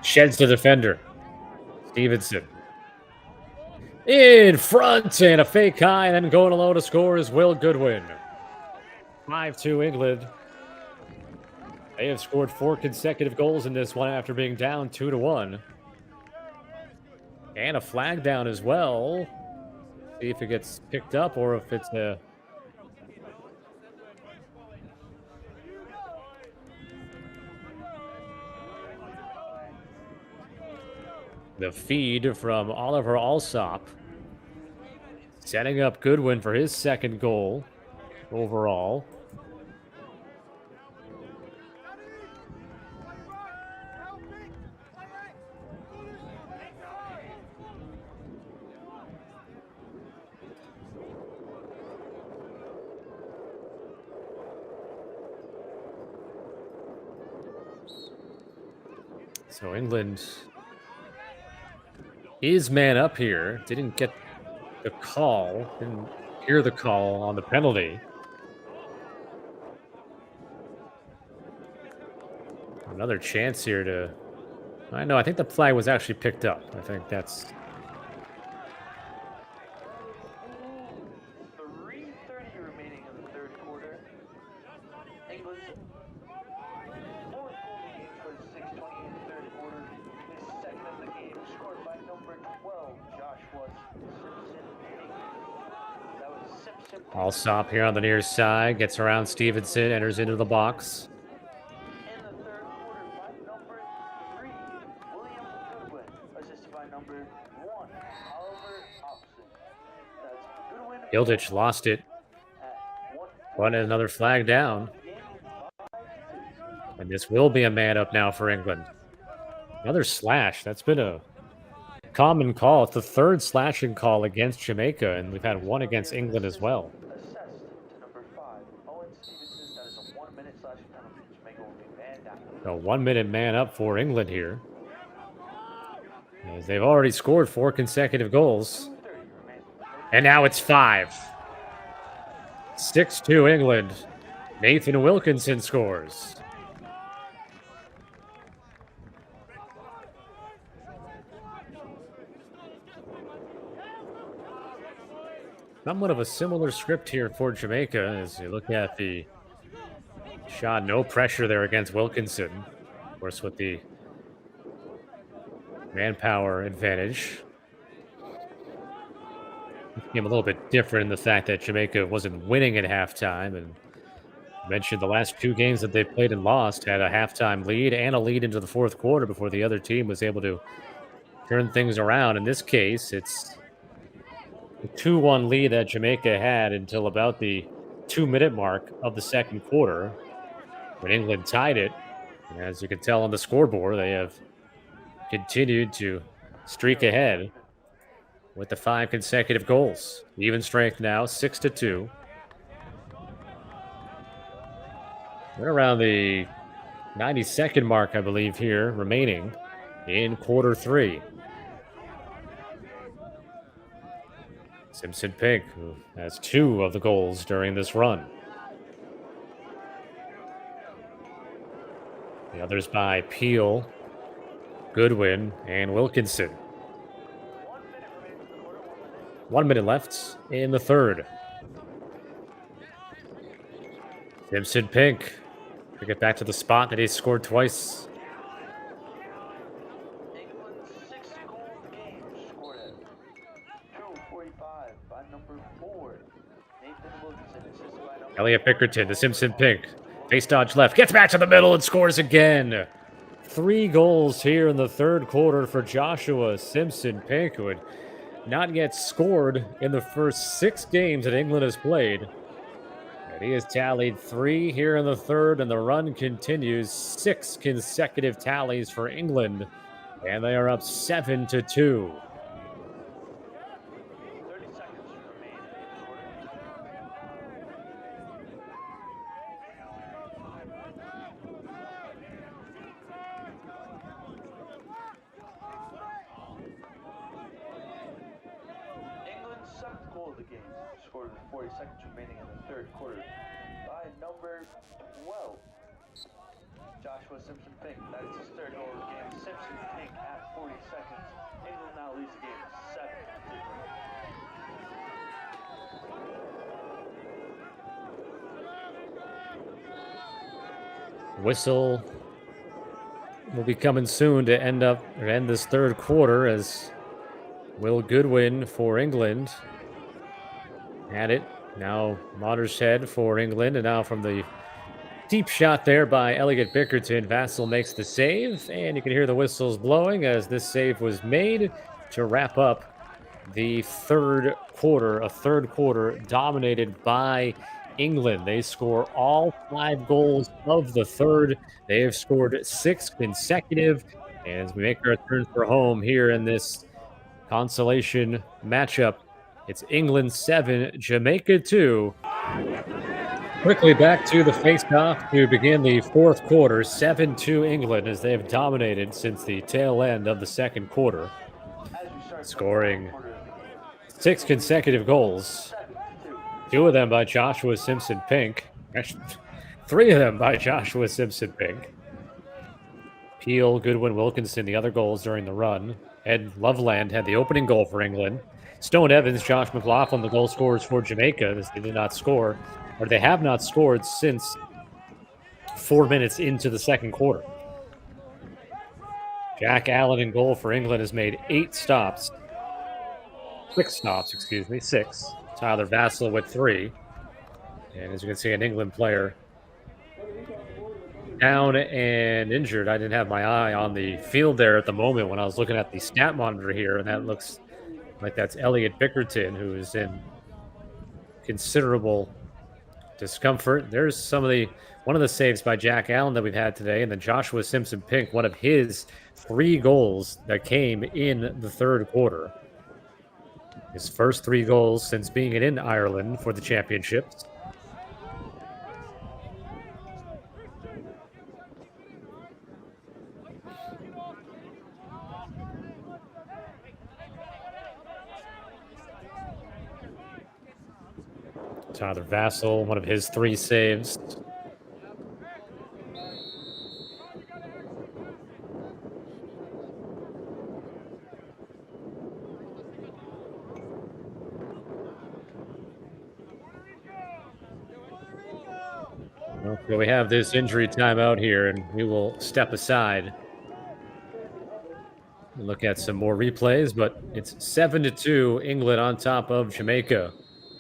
Speaker 2: sheds the defender. Stevenson in front, and a fake high, and then going alone to score is Will Goodwin. 5-2 England. They have scored 4 consecutive goals in this one after being down 2-1. And a flag down as well. See if it gets picked up or if it's a... The feed from Oliver Alsop, setting up Goodwin for his second goal overall. So England is man up here. Didn't get the call. Didn't hear the call on the penalty. Another chance here to... I know, I think the flag was actually picked up. I think that's...
Speaker 3: 3:30 remaining in the third quarter. England's fourth goal of the game for 6:20 in the third quarter. His second of the game, scored by number 12, Joshua Simpson Pink. That was Simpson Pink.
Speaker 2: Alsop here on the near side. Gets around Stevenson. Enters into the box.
Speaker 3: In the third quarter by number 3, William Goodwin. Assisted by number 1, Oliver Hobson. That's Goodwin.
Speaker 2: Ildich lost it. But another flag down. And this will be a man up now for England. Another slash. That's been a common call. It's the third slashing call against Jamaica, and we've had one against England as well.
Speaker 3: Assessed to number 5, Owen Stevenson. That is a 1-minute slashing penalty. Jamaica will be man down.
Speaker 2: A 1-minute man up for England here, as they've already scored 4 consecutive goals.
Speaker 3: 2:30 remaining.
Speaker 2: And now it's 5. 6-2 England. Nathan Wilkinson scores. Somewhat of a similar script here for Jamaica as you look at the shot. No pressure there against Wilkinson. Of course, with the manpower advantage. It became a little bit different in the fact that Jamaica wasn't winning at halftime, and Mentioned the last 2 games that they played and lost had a halftime lead and a lead into the fourth quarter before the other team was able to turn things around. In this case, it's the 2-1 lead that Jamaica had until about the 2-minute mark of the second quarter when England tied it. And as you can tell on the scoreboard, they have continued to streak ahead with the 5 consecutive goals. Even strength now, 6-2. We're around the 92nd mark, I believe, here remaining in quarter 3. Simpson Pink, who has 2 of the goals during this run. The others by Peel, Goodwin, and Wilkinson. 1 minute left in the third. Simpson Pink to get back to the spot that he scored twice.
Speaker 3: England's 6th goal of the game, scored at 2:45 by number 4, Nathan Wilkinson, assisted by number
Speaker 2: Elliot Bickerton to Simpson Pink. Face dodge left, gets back to the middle and scores again. 3 goals here in the third quarter for Joshua Simpson Pink, who had not yet scored in the first 6 games that England has played. And he has tallied 3 here in the third, and the run continues. 6 consecutive tallies for England, and they are up 7-2.
Speaker 3: 30 seconds remain in the quarter. England's 7th goal of the game, scored with 40 seconds remaining in the third quarter by number 12, Joshua Simpson Pink. That is his 3rd goal of the game. Simpson Pink at 40 seconds. England now leads the game 7-2.
Speaker 2: Whistle will be coming soon to end this third quarter as Will Goodwin for England had it. Now Watershed for England, and now from the deep shot there by Elliot Bickerton, Vassell makes the save, and you can hear the whistles blowing as this save was made to wrap up the third quarter, a third quarter dominated by England. They score all 5 goals of the third. They have scored 6 consecutive, and as we make our turn for home here in this consolation matchup, it's England 7, Jamaica 2. Quickly back to the face-off to begin the fourth quarter. 7-2 England as they have dominated since the tail end of the second quarter, scoring 6 consecutive goals. 2 of them by Joshua Simpson Pink. Actually, 3 of them by Joshua Simpson Pink. Peel, Goodwin, Wilkinson, the other goals during the run. Ed Loveland had the opening goal for England. Stone Evans, Josh McLaughlin, the goal scorers for Jamaica, as they did not score, or they have not scored since 4 minutes into the second quarter. Jack Allen in goal for England has made 6 stops. Tyler Vassell with 3. And as you can see, an England player down and injured. I didn't have my eye on the field there at the moment when I was looking at the stat monitor here, and that looks like that's Elliot Bickerton, who is in considerable discomfort. There's one of the saves by Jack Allen that we've had today, and then Joshua Simpson Pink, one of his 3 goals that came in the third quarter. His first 3 goals since being in Ireland for the championships. Tyler Vassell, one of his 3 saves. So we have this injury timeout here, and we will step aside and look at some more replays, but it's 7-2 England on top of Jamaica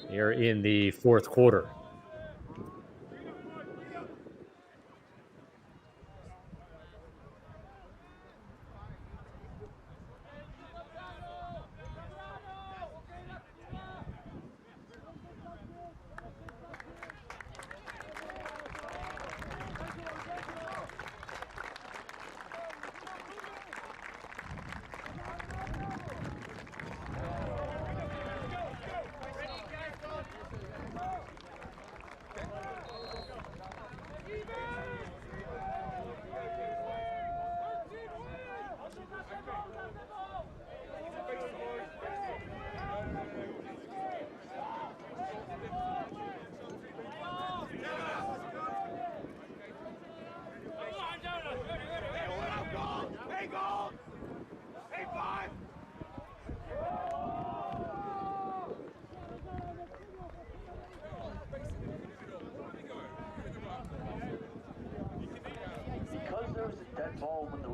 Speaker 2: here in the fourth quarter.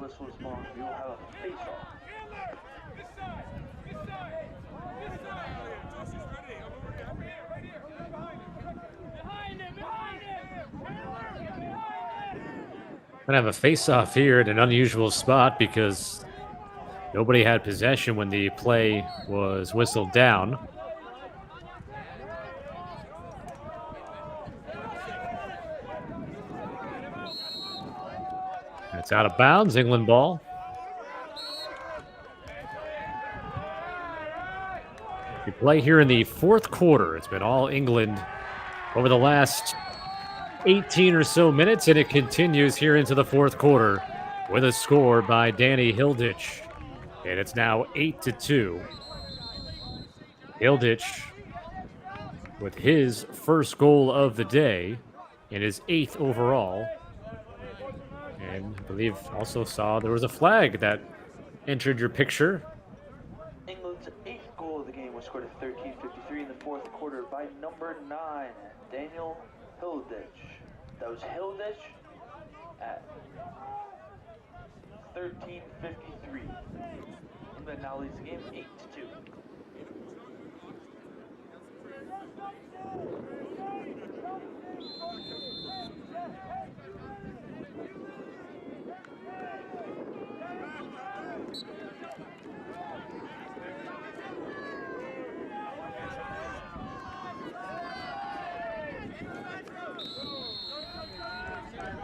Speaker 3: whistle is blown, we will have a face-off.
Speaker 2: Gonna have a face-off here at an unusual spot because nobody had possession when the play was whistled down. That's out of bounds, England ball. We play here in the fourth quarter. It's been all England over the last 18 or so minutes, and it continues here into the fourth quarter with a score by Danny Hilditch. And it's now 8-2. Hilditch with his first goal of the day and his 8th overall. And I believe also saw there was a flag that entered your picture.
Speaker 3: England's 8th goal of the game was scored at 13:53 in the fourth quarter by number 9, Daniel Hilditch. That was Hilditch at 13:53. England now leads the game 8-2.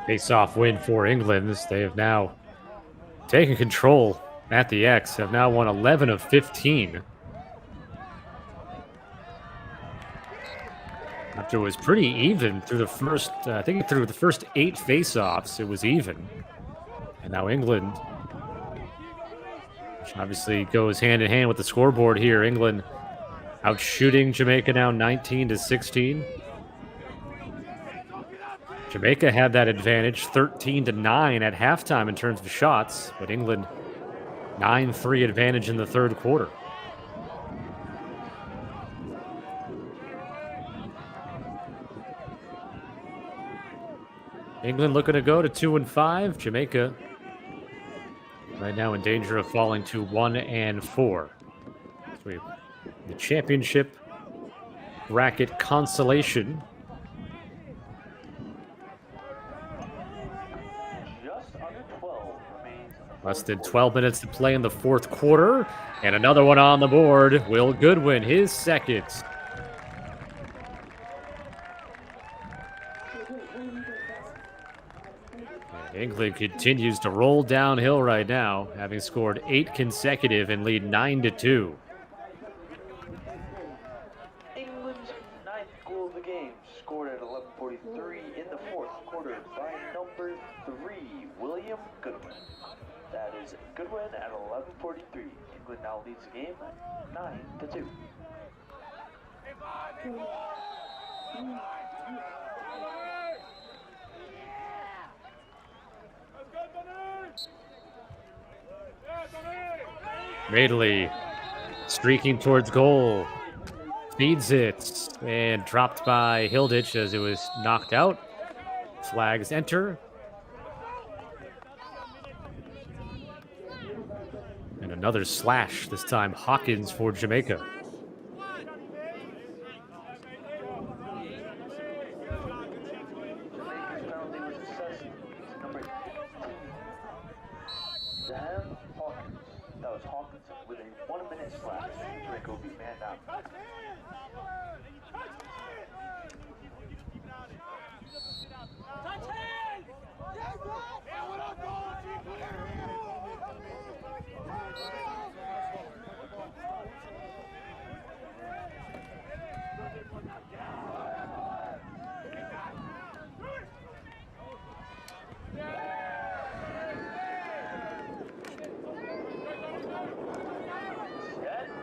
Speaker 2: Face-off win for England. They have now taken control at the X, have now won 11 of 15. After it was pretty even through the first, I think through the first 8 face-offs, it was even. And now England, which obviously goes hand in hand with the scoreboard here. England out shooting Jamaica now 19-16. Jamaica had that advantage 13-9 at halftime in terms of shots, but England 9-3 advantage in the third quarter. England looking to go to 2-5. Jamaica right now in danger of falling to 1-4. So the championship bracket consolation. Less than 12 minutes to play in the fourth quarter. And another one on the board. Will Goodwin, his second. And England continues to roll downhill right now, having scored 8 consecutive and lead 9-2.
Speaker 3: England's 9th goal of the game, scored at 11:43 in the fourth quarter by number 3, William Goodwin. That is Goodwin at 11:43. England now leads the game 9-2.
Speaker 2: Madeley streaking towards goal. Feeds it and dropped by Hilditch as it was knocked out. Flags enter. And another slash, this time Hawkins for Jamaica.
Speaker 3: That was Hawkins with a 1-minute slash. Jamaica will be man down.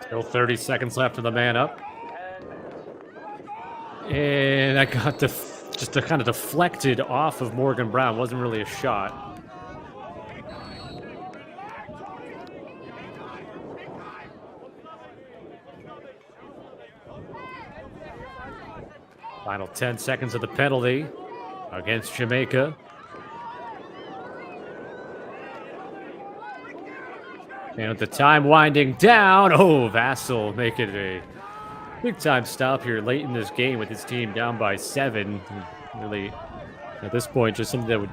Speaker 2: Still 30 seconds left of the man up. And that got just kind of deflected off of Morgan Brown. Wasn't really a shot. Final 10 seconds of the penalty against Jamaica. And with the time winding down, Vassal making a big-time stop here late in this game with his team down by 7. Really, at this point, just something that would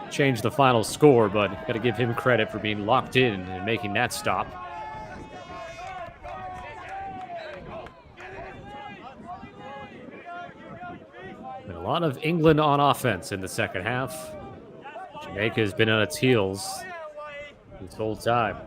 Speaker 2: change the final score, but got to give him credit for being locked in and making that stop. And a lot of England on offense in the second half. Jamaica has been on its heels this whole time.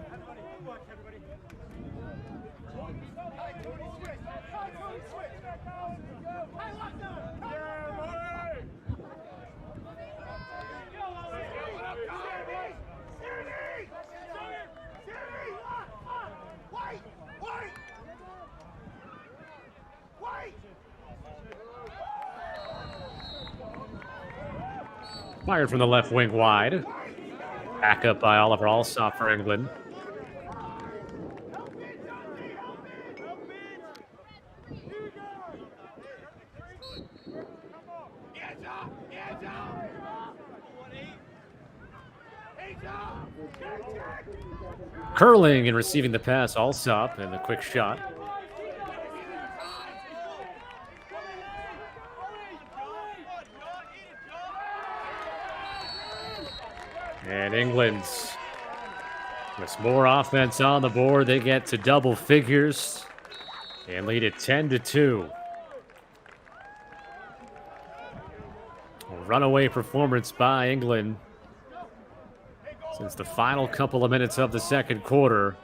Speaker 2: Fired from the left wing wide. Back up by Oliver Alsop for England. Curling and receiving the pass, Alsop, and the quick shot. And England's with more offense on the board. They get to double figures and lead it 10-2. A runaway performance by England since the final couple of minutes of the second quarter.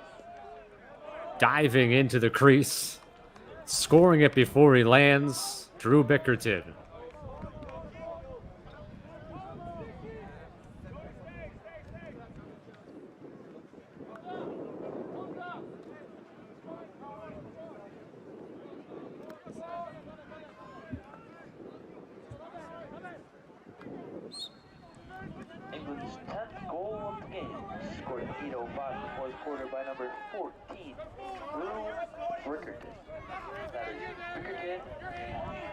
Speaker 2: Diving into the crease, scoring it before he lands, Drew Bickerton.
Speaker 3: England's 10th goal of the game, scored at 8:05 in the fourth quarter by number 14, Drew Bickerton. That is Bickerton,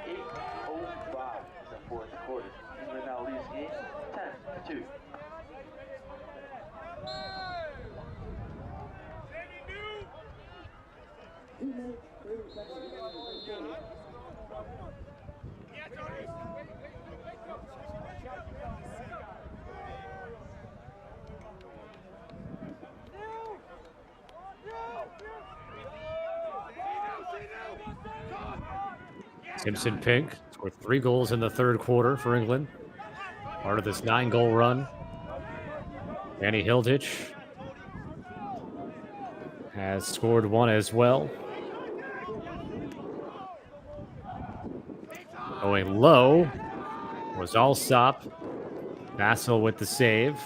Speaker 3: 8:05 in the fourth quarter. England now leads the game 10-2.
Speaker 2: Simpson Pink scored 3 goals in the third quarter for England. Part of this 9-goal run. Danny Hilditch has scored 1 as well. Going low was Alsop. Vassal with the save.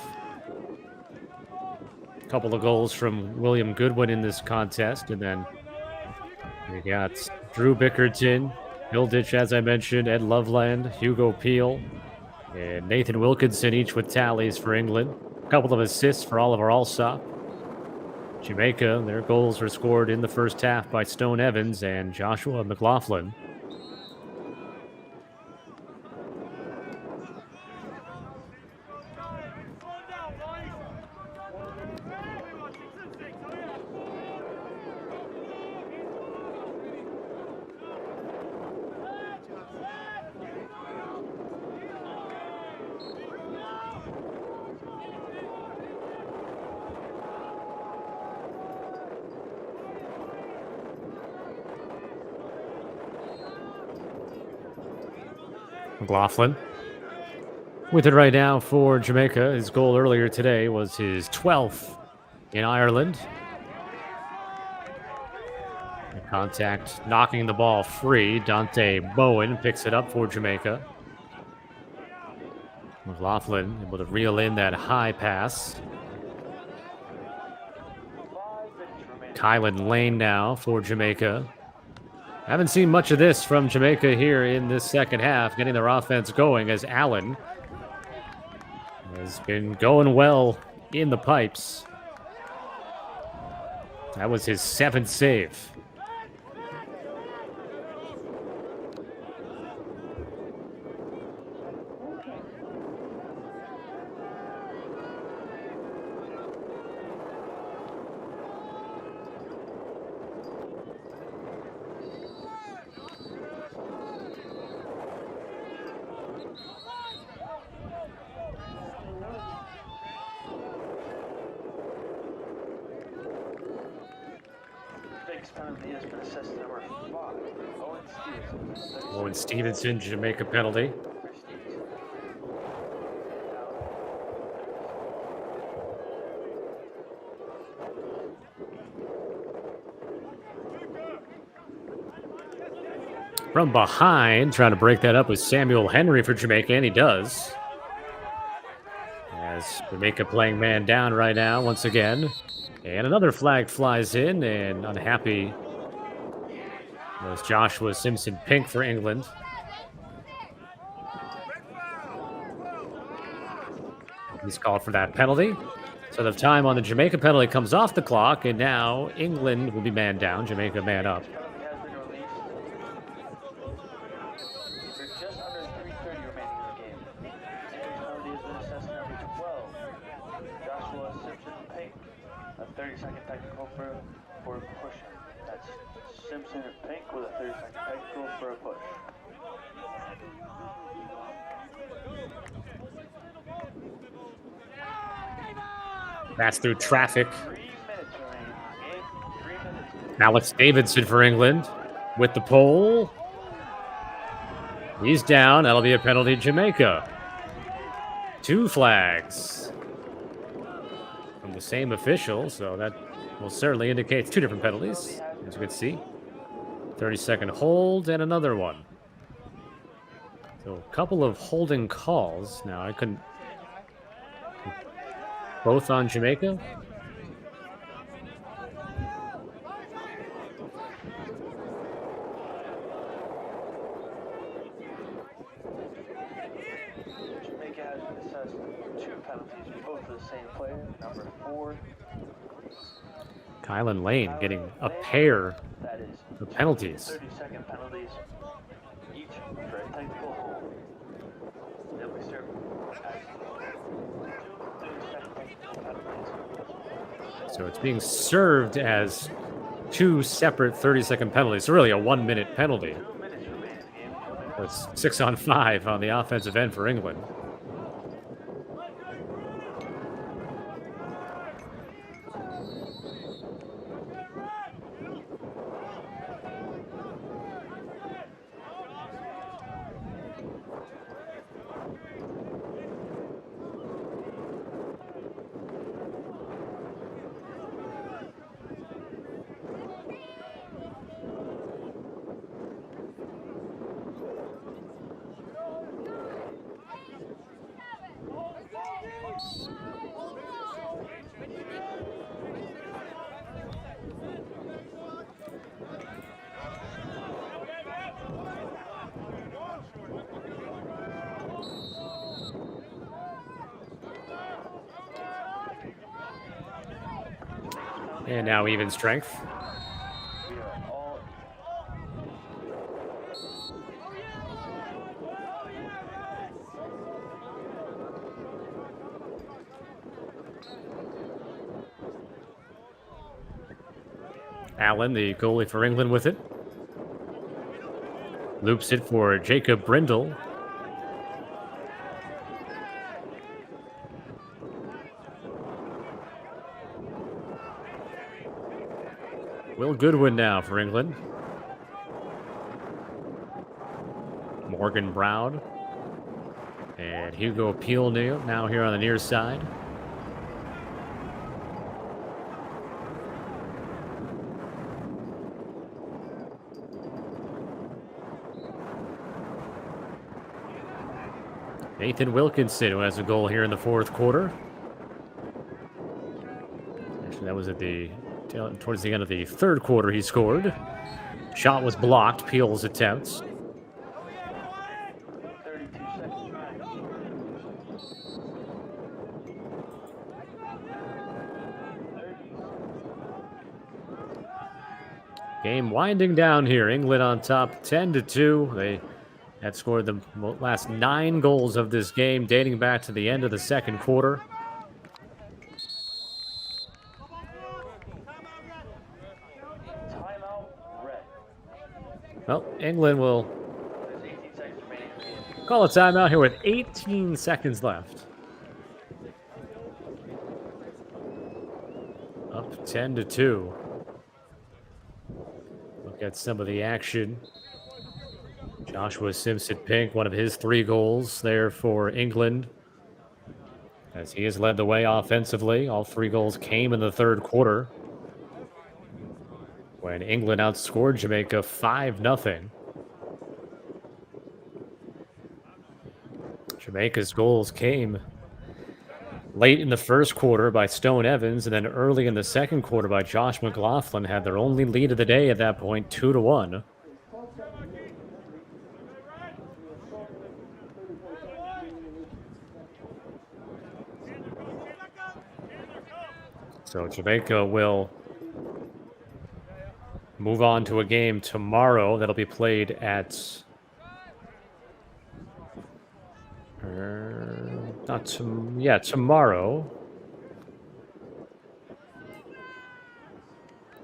Speaker 2: A couple of goals from William Goodwin in this contest. And then we got Drew Bickerton, Hilditch, as I mentioned, Ed Loveland, Hugo Peel, and Nathan Wilkinson, each with tallies for England. A couple of assists for Oliver Alsop. Jamaica, their goals were scored in the first half by Stone Evans and Joshua McLaughlin. McLaughlin with it right now for Jamaica. His goal earlier today was his 12th in Ireland. The contact knocking the ball free. Dante Bowen picks it up for Jamaica. McLaughlin able to reel in that high pass. Kylan Lane now for Jamaica. Haven't seen much of this from Jamaica here in this second half, getting their offense going as Allen has been going well in the pipes. That was his 7th save.
Speaker 3: next penalty has been assessed to number 5, Owen Stevenson.
Speaker 2: Owen Stevenson, Jamaica penalty.
Speaker 3: For Stevenson.
Speaker 2: From behind, trying to break that up with Samuel Henry for Jamaica, and he does. As Jamaica playing man down right now, once again. And another flag flies in, and unhappy was Joshua Simpson-Pink for England. He's called for that penalty. So the time on the Jamaica penalty comes off the clock, and now England will be man down, Jamaica man up.
Speaker 3: Penalty has been released. There's just under 3:30 remaining in the game. Next penalty has been assessed to number 12, Joshua Simpson-Pink. A 30-second technical for a push. That's Simpson-Pink with a 30-second technical for a push.
Speaker 2: Pass through traffic.
Speaker 3: 3 minutes remaining. 3 minutes.
Speaker 2: Alex Davidson for England with the pole. He's down. That'll be a penalty, Jamaica. 2 flags from the same official, so that will certainly indicate 2 different penalties, as you can see. 30-second hold and another one. So a couple of holding calls. Now, I couldn't... Both on Jamaica?
Speaker 3: Jamaica has been assessed 2 penalties, both for the same player. Number 4.
Speaker 2: Kylan Lane getting a pair
Speaker 3: That is
Speaker 2: of penalties.
Speaker 3: 30-second penalties, each for a technical hold. They'll be served as 2 30-second technical penalties.
Speaker 2: So it's being served as 2 separate 30-second penalties. So really a 1-minute penalty.
Speaker 3: 2 minutes remaining in the game.
Speaker 2: That's 6 on 5 on the offensive end for England. And now even strength.
Speaker 3: We are all
Speaker 2: Allen, the goalie for England, with it. Loops it for Jacob Brindle. Will Goodwin now for England. Morgan Brown. And Hugo Peel now here on the near side. Nathan Wilkinson, who has a goal here in the 4th quarter. Actually, that was at towards the end of the 3rd quarter he scored. Shot was blocked, Peel's attempts.
Speaker 3: 32 seconds.
Speaker 2: Game winding down here. England on top 10-2. They had scored the last 9 goals of this game, dating back to the end of the 2nd quarter.
Speaker 3: Timeout red.
Speaker 2: Well, England will
Speaker 3: There's 18 seconds remaining in the game.
Speaker 2: call a timeout here with 18 seconds left. Up 10-2. Get some of the action. Joshua Simpson-Pink, one of his 3 goals there for England, as he has led the way offensively. All 3 goals came in the third quarter, when England outscored Jamaica 5-0. Jamaica's goals came late in the first quarter by Stone Evans, and then early in the second quarter by Josh McLaughlin. Had their only lead of the day at that point, 2-1. So Jamaica will move on to a game tomorrow that'll be played at tomorrow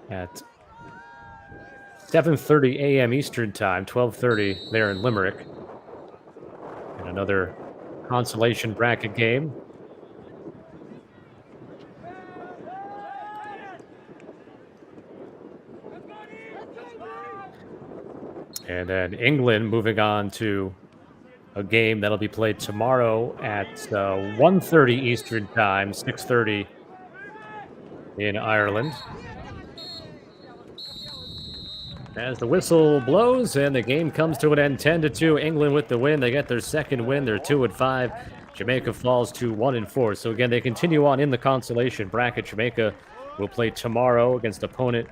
Speaker 2: at 7:30 a.m. Eastern Time, 12:30 there in Limerick. And another consolation bracket game. And then England moving on to a game that'll be played tomorrow at 1:30 Eastern Time, 6:30 in Ireland. As the whistle blows and the game comes to an end, 10-2. England with the win. They get their second win. They're 2-5. Jamaica falls to 1-4. So again, they continue on in the consolation bracket. Jamaica will play tomorrow against opponent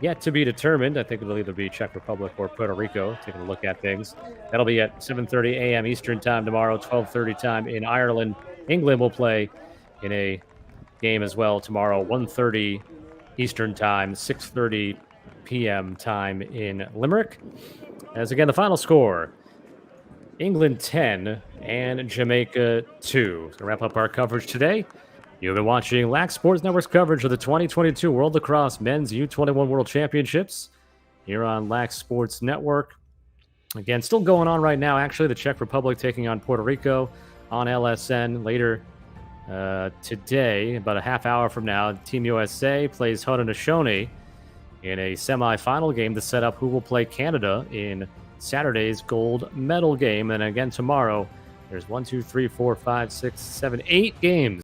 Speaker 2: yet to be determined. I think it'll either be Czech Republic or Puerto Rico, taking a look at things. That'll be at 7:30 a.m. Eastern Time tomorrow, 12:30 time in Ireland. England will play in a game as well tomorrow, 1:30 Eastern Time, 6:30 p.m. time in Limerick. As again, the final score, England 10 and Jamaica 2. To wrap up our coverage today, you've been watching Lac Sports Network's coverage of the 2022 World Lacrosse Men's U21 World Championships here on Lac Sports Network. Again, still going on right now. Actually, the Czech Republic taking on Puerto Rico on LSN later today. About a half hour from now, Team USA plays Haudenosaunee in a semifinal game to set up who will play Canada in Saturday's gold medal game. And again, tomorrow, there's 8 games